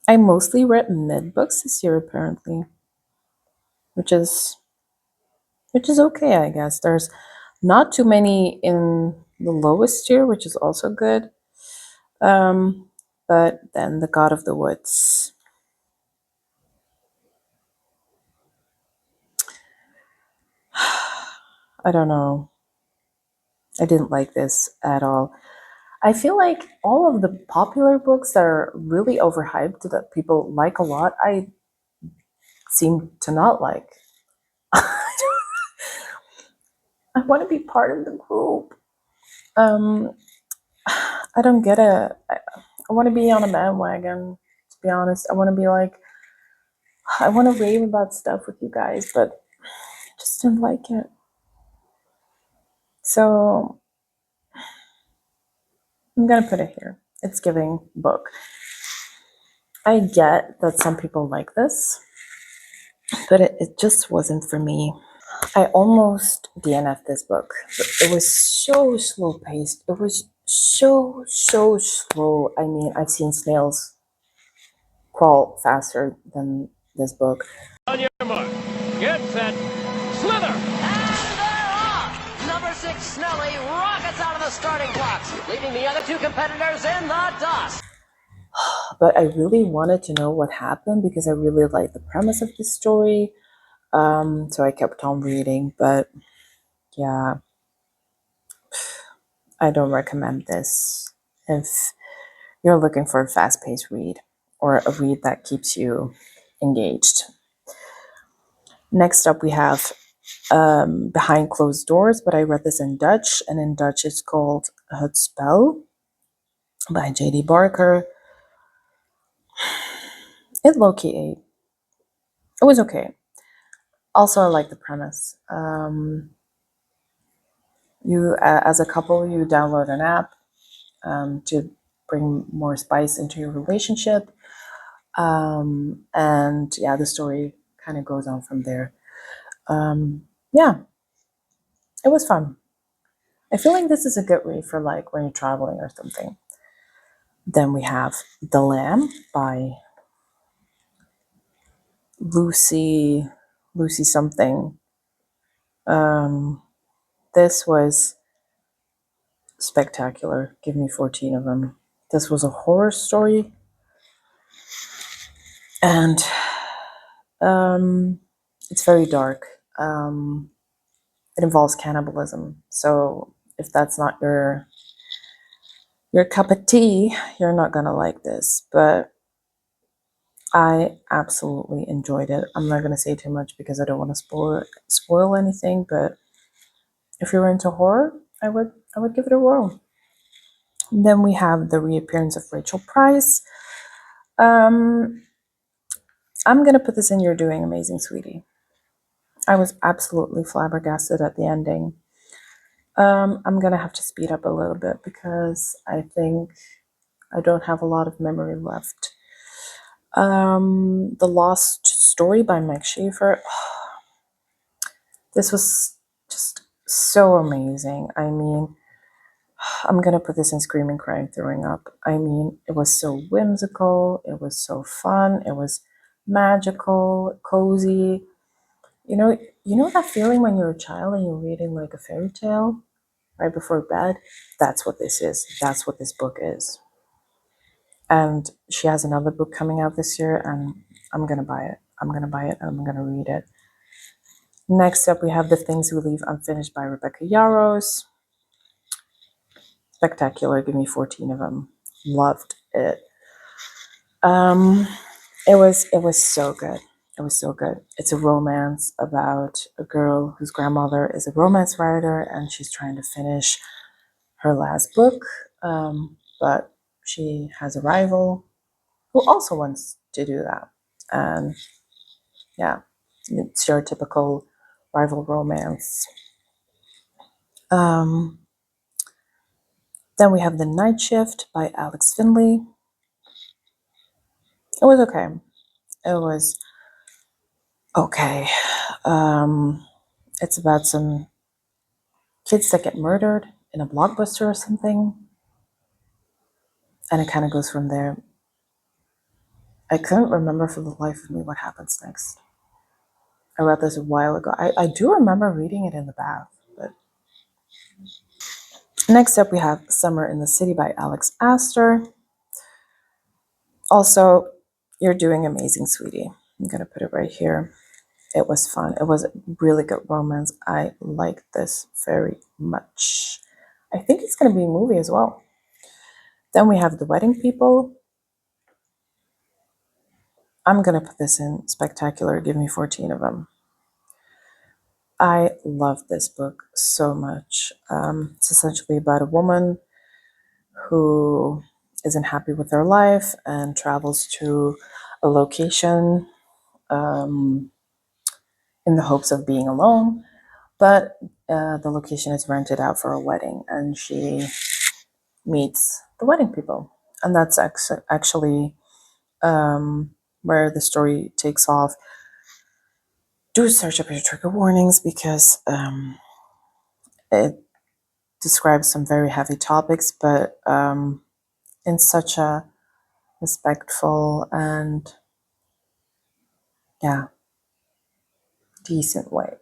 I mostly read mid books this year apparently, which is okay, I guess. There's not too many in the lowest tier, which is also good. But then The God of the Woods. I don't know. I didn't like this at all. I feel like all of the popular books that are really overhyped that people like a lot, I seem to not like. I want to be part of the group. I don't get it. I want to be on a bandwagon, to be honest. I want to be like, I want to rave about stuff with you guys, but I just didn't like it. So I'm going to put it here. It's giving book. I get that some people like this, but it just wasn't for me. I almost DNF'd this book, but it was so slow paced. It was so slow. I mean, I've seen snails crawl faster than this book. On your mark. Get set. Slither! And they're off! Number 6, Snelly, rockets out of the starting blocks, leaving the other 2 competitors in the dust. But I really wanted to know what happened because I really liked the premise of this story. So I kept on reading, but yeah, I don't recommend this if you're looking for a fast-paced read or a read that keeps you engaged. Next up, we have Behind Closed Doors, but I read this in Dutch, and in Dutch it's called Het Spel by J.D. Barker. It low-key ate. It was okay. Also, I like the premise. You, as a couple, you download an app to bring more spice into your relationship. And yeah, the story kind of goes on from there. Yeah, it was fun. I feel like this is a good read for like when you're traveling or something. Then we have The Lamb by Lucy something. This was spectacular. Give me 14 of them. This was a horror story. And it's very dark. It involves cannibalism. So if that's not your cup of tea, you're not gonna like this. But I absolutely enjoyed it. I'm not gonna say too much because I don't want to spoil anything. But if you're into horror, I would give it a whirl. And then we have the reappearance of Rachel Price. I'm gonna put this in You're Doing Amazing, Sweetie. I was absolutely flabbergasted at the ending. I'm gonna have to speed up a little bit because I think I don't have a lot of memory left. The Lost Story by Mike Schaefer. This was just so amazing. I mean, I'm gonna put this in Screaming, Crying, Throwing Up. I mean, it was so whimsical. It was so fun. It was magical, cozy. You know that feeling when you're a child and you're reading like a fairy tale right before bed? That's what this is. That's what this book is. And she has another book coming out this year, and I'm gonna buy it. I'm gonna buy it and I'm gonna read it. Next up, we have The Things We Leave Unfinished by Rebecca Yarros. Spectacular. Give me 14 of them. Loved it. It was so good. It was so good. It's a romance about a girl whose grandmother is a romance writer and she's trying to finish her last book, but she has a rival who also wants to do that. And yeah, it's your typical rival romance. Then we have The Night Shift by Alex Finley. It was okay. It was okay. It's about some kids that get murdered in a blockbuster or something. And it kind of goes from there. I couldn't remember for the life of me what happens next. I read this a while ago. I do remember reading it in the bath. But next up, we have Summer in the City by Alex Astor. Also, You're Doing Amazing, Sweetie. I'm going to put it right here. It was fun. It was a really good romance. I liked this very much. I think it's going to be a movie as well. Then we have The Wedding People. I'm going to put this in spectacular. Give me 14 of them. I love this book so much. It's essentially about a woman who isn't happy with her life and travels to a location in the hopes of being alone. But the location is rented out for a wedding, and she meets the wedding people. And that's actually where the story takes off. Do search up your trigger warnings because it describes some very heavy topics, but in such a respectful and decent way.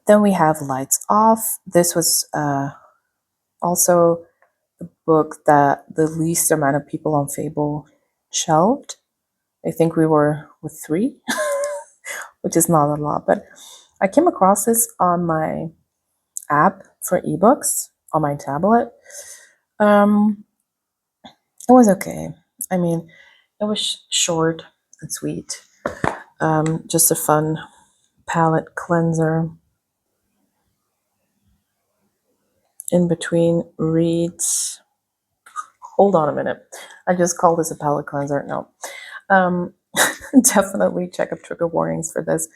Then we have Lights Off. This was also the book that the least amount of people on Fable shelved. I think we were with 3, which is not a lot, but I came across this on my app for ebooks on my tablet. It was okay. I mean, it was short and sweet. Just a fun palette cleanser. In between reads. Hold on a minute. I just called this a palette cleanser. No. Definitely check up trigger warnings for this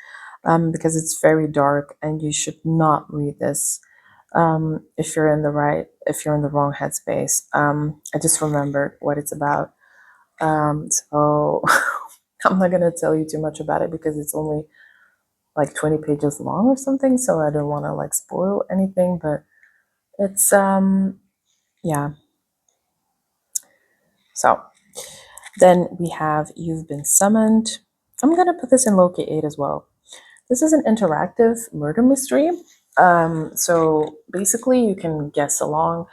because it's very dark and you should not read this if you're in the wrong headspace. I just remembered what it's about. So I'm not going to tell you too much about it because it's only like 20 pages long or something. So I don't want to like spoil anything, but it's, yeah. So then we have You've Been Summoned. I'm going to put this in Loki 8 as well. This is an interactive murder mystery. So basically you can guess along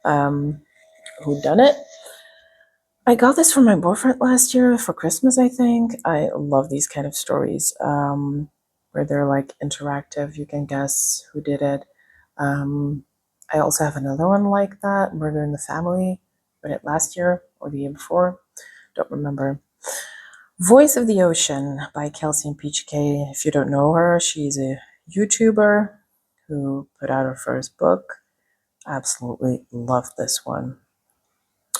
who done it. I got this from my boyfriend last year for Christmas, I think. I love these kind of stories where they're like interactive. You can guess who did it. I also have another one like that, Murder in the Family. Read it last year or the year before. Don't remember. Voice of the Ocean by Kelsey and Peach K. If you don't know her, she's a YouTuber who put out her first book. Absolutely love this one.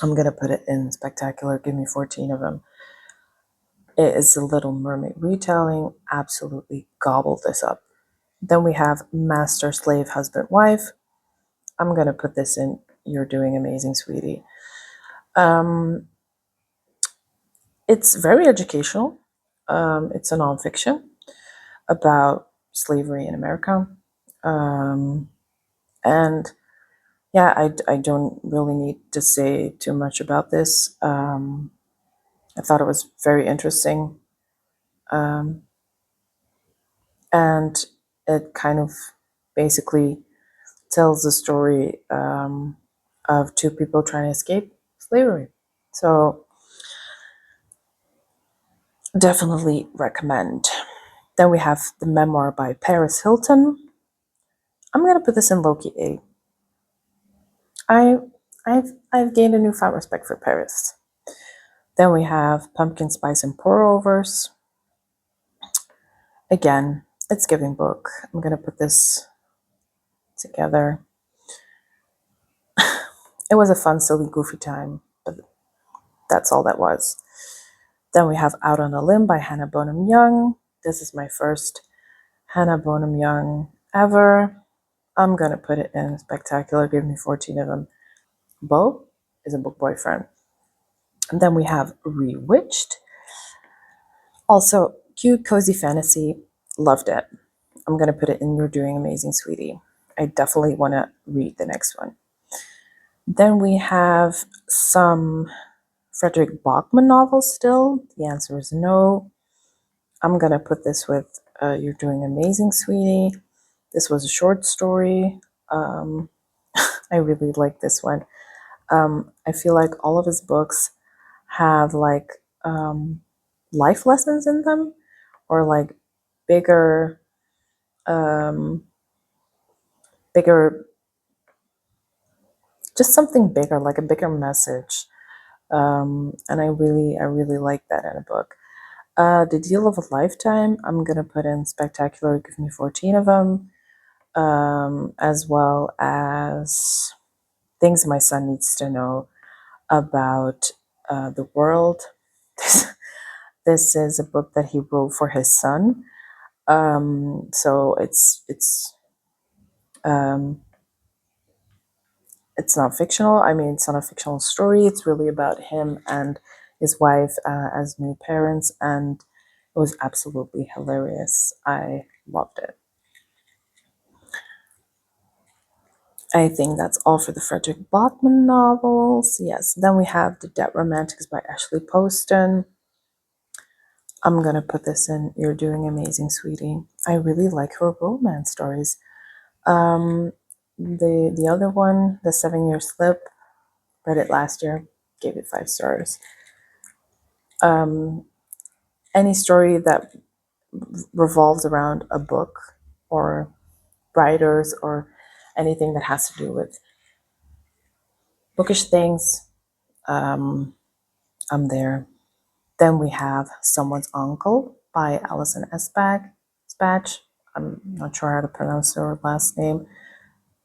I'm going to put it in spectacular. Give me 14 of them. It is a Little Mermaid retelling. Absolutely gobbled this up. Then we have Master, Slave, Husband, Wife. I'm going to put this in You're Doing Amazing, Sweetie. It's very educational. It's a nonfiction about slavery in America. And yeah, I don't really need to say too much about this. I thought it was very interesting. And it kind of basically tells the story of 2 people trying to escape slavery. So definitely recommend. Then we have the memoir by Paris Hilton. I'm going to put this in Loki 8. I've gained a newfound respect for Paris. Then we have Pumpkin Spice and Pour-Overs. Again, it's giving book. I'm going to put this together. It was a fun, silly, goofy time, but that's all that was. Then we have Out on a Limb by Hannah Bonham Young. This is my first Hannah Bonham Young ever. I'm going to put it in spectacular. Give me 14 of them. Bo is a book boyfriend. And then we have Rewitched. Also, cute, cozy fantasy. Loved it. I'm going to put it in You're Doing Amazing, Sweetie. I definitely want to read the next one. Then we have some Frederick Bachman novels still. The answer is no. I'm going to put this with You're Doing Amazing, Sweetie. This was a short story. I really like this one. I feel like all of his books have like life lessons in them, or like bigger, bigger, just something bigger, like a bigger message. And I really like that in a book. The Deal of a Lifetime, I'm gonna put in Spectacular. Give me 14 of them, as well as Things My Son Needs to Know about the world. This is a book that he wrote for his son. So it's not fictional. I mean, it's not a fictional story. It's really about him and his wife as new parents, and it was absolutely hilarious. I loved it. I think that's all for the Frederick Bachman novels. Yes. Then we have The Dead Romantics by Ashley Poston. I'm gonna put this in You're Doing Amazing, Sweetie. I really like her romance stories. The other one, The 7-Year Slip, read it last year, gave it 5 stars. Any story that revolves around a book or writers or anything that has to do with bookish things, I'm there. Then we have Someone's Uncle by Alison Spatch. I'm not sure how to pronounce her last name,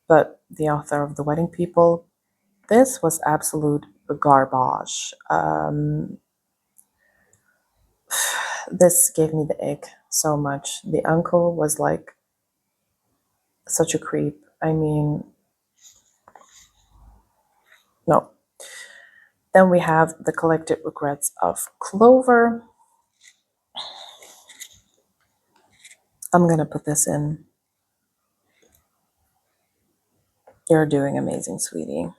but the author of The Wedding People. This was absolute garbage. This gave me the ick so much. The uncle was like such a creep. I mean, no. Then we have The Collected Regrets of Clover. I'm going to put this in You're Doing Amazing, Sweetie.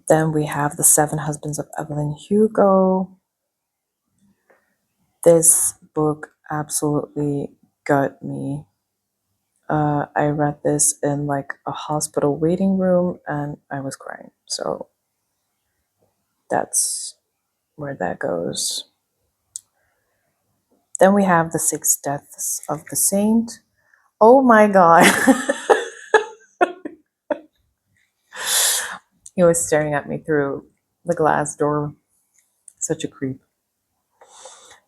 Then we have The Seven Husbands of Evelyn Hugo. This book absolutely got me. I read this in like a hospital waiting room and I was crying. So that's where that goes. Then we have The Six Deaths of the Saint. Oh my God. He was staring at me through the glass door. Such a creep.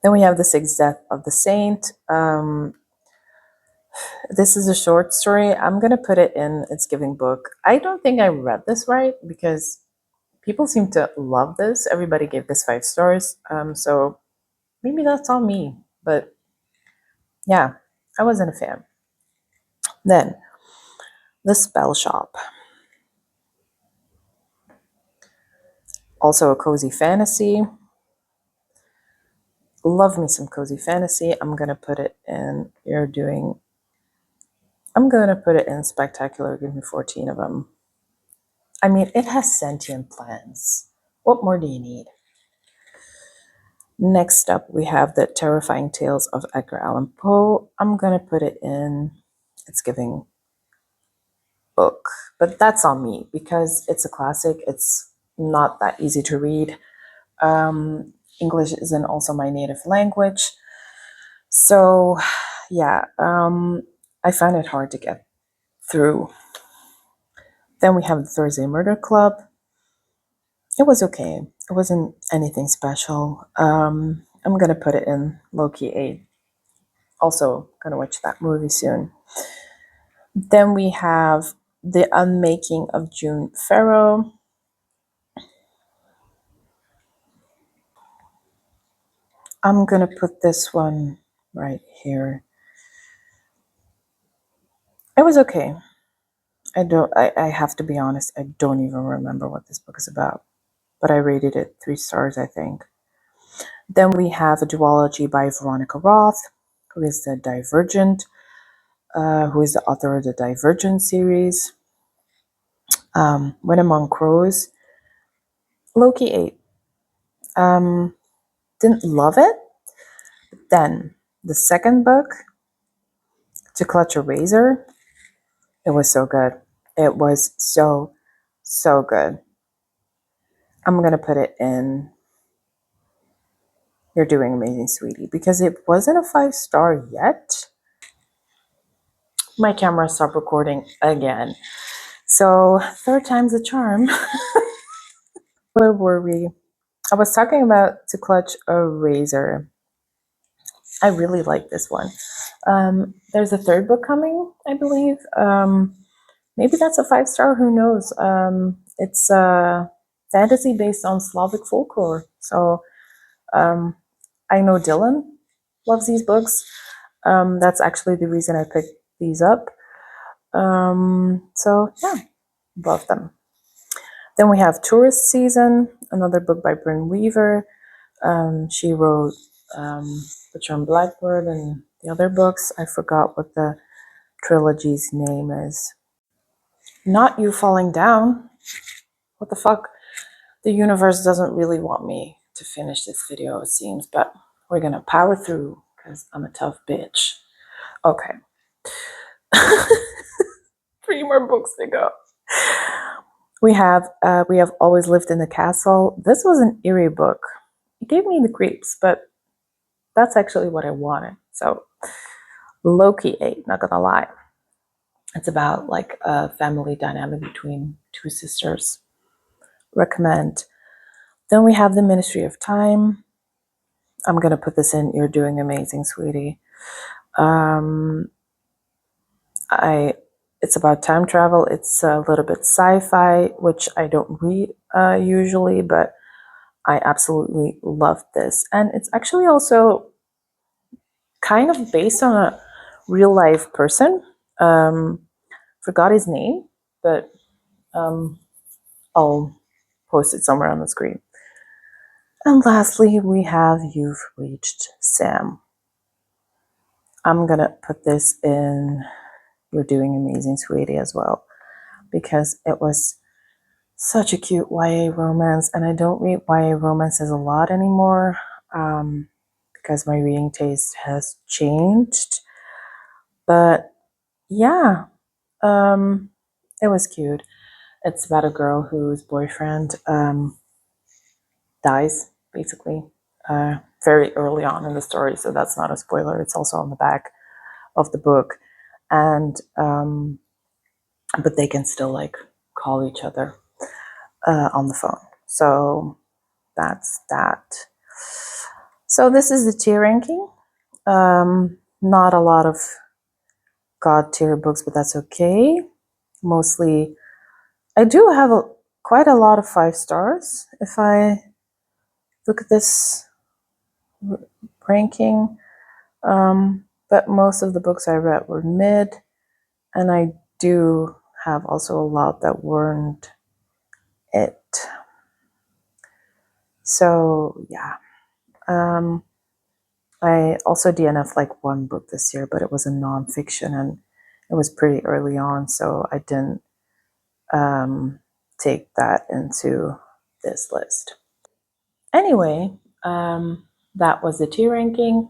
Then we have The Sixth Death of the Saint. This is a short story. I'm going to put it in It's Giving book. I don't think I read this right because people seem to love this. Everybody gave this 5 stars. So maybe that's all me. But yeah, I wasn't a fan. Then The Spell Shop. Also a cozy fantasy. Love me some cozy fantasy. I'm going to put it in Spectacular. Give me 14 of them. I mean, it has sentient plants. What more do you need? Next up, we have The Terrifying Tales of Edgar Allan Poe. I'm going to put it in It's Giving book. But that's on me because it's a classic. It's not that easy to read. English isn't also my native language. So, yeah, I find it hard to get through. Then we have The Thursday Murder Club. It was okay. It wasn't anything special. I'm going to put it in low-key 8. Also, going to watch that movie soon. Then we have The Unmaking of June Farrow. I'm going to put this one right here. It was okay. I have to be honest, I don't even remember what this book is about, but I rated it 3 stars, I think. Then we have a duology by Veronica Roth, who is the Divergent, who is the author of the Divergent series. When Among Crows, Loki 8. Didn't love it. Then the second book, To Clutch a Razor, it was so good. It was so good. I'm gonna put it in You're Doing Amazing, Sweetie, because it wasn't a 5-star yet. My camera stopped recording again. So 3rd time's a charm. Where were we? I was talking about To Clutch a Razor. I really like this one. There's a 3rd book coming, I believe. Maybe that's a 5-star, who knows? It's fantasy based on Slavic folklore. So I know Dylan loves these books. That's actually the reason I picked these up. So yeah, love them. Then we have Tourist Season, another book by Bryn Weaver. She wrote Butcher and Blackbird and the other books. I forgot what the trilogy's name is. Not You Falling Down. What the fuck? The universe doesn't really want me to finish this video, it seems, but we're gonna power through because I'm a tough bitch. Okay. 3 more books to go. We have Always Lived in the Castle. This was an eerie book. It gave me the creeps, but that's actually what I wanted. So Loki 8, not gonna lie. It's about like a family dynamic between 2 sisters. Recommend. Then we have The Ministry of Time. I'm gonna put this in You're Doing Amazing, Sweetie. It's about time travel. It's a little bit sci-fi, which I don't read usually, but I absolutely love this. And it's actually also kind of based on a real life person. Forgot his name, but I'll post it somewhere on the screen. And lastly, we have You've Reached Sam. I'm gonna put this in You're Doing Amazing, Sweetie as well, because it was such a cute YA romance, and I don't read YA romances a lot anymore because my reading taste has changed. But yeah, it was cute. It's about a girl whose boyfriend dies, basically, very early on in the story, so that's not a spoiler. It's also on the back of the book, and but they can still like call each other on the phone. So that's that. So this is the tier ranking. Not a lot of God tier books, but that's okay. Mostly, I do have quite a lot of 5 stars. If I look at this ranking, but most of the books I read were mid, and I do have also a lot that weren't it. So yeah, I also DNF'd like 1 book this year, but it was a nonfiction and it was pretty early on, so I didn't take that into this list. Anyway, that was the tier ranking.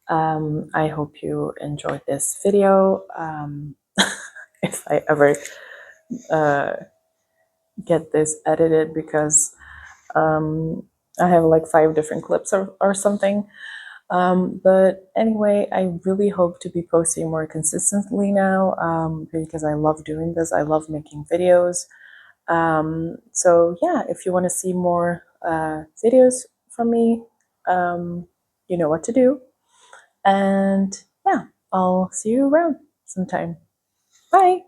I hope you enjoyed this video. If I ever get this edited, because I have like 5 different clips or something. But anyway, I really hope to be posting more consistently now because I love doing this. I love making videos. So yeah, if you want to see more videos from me, you know what to do. And yeah, I'll see you around sometime. Bye.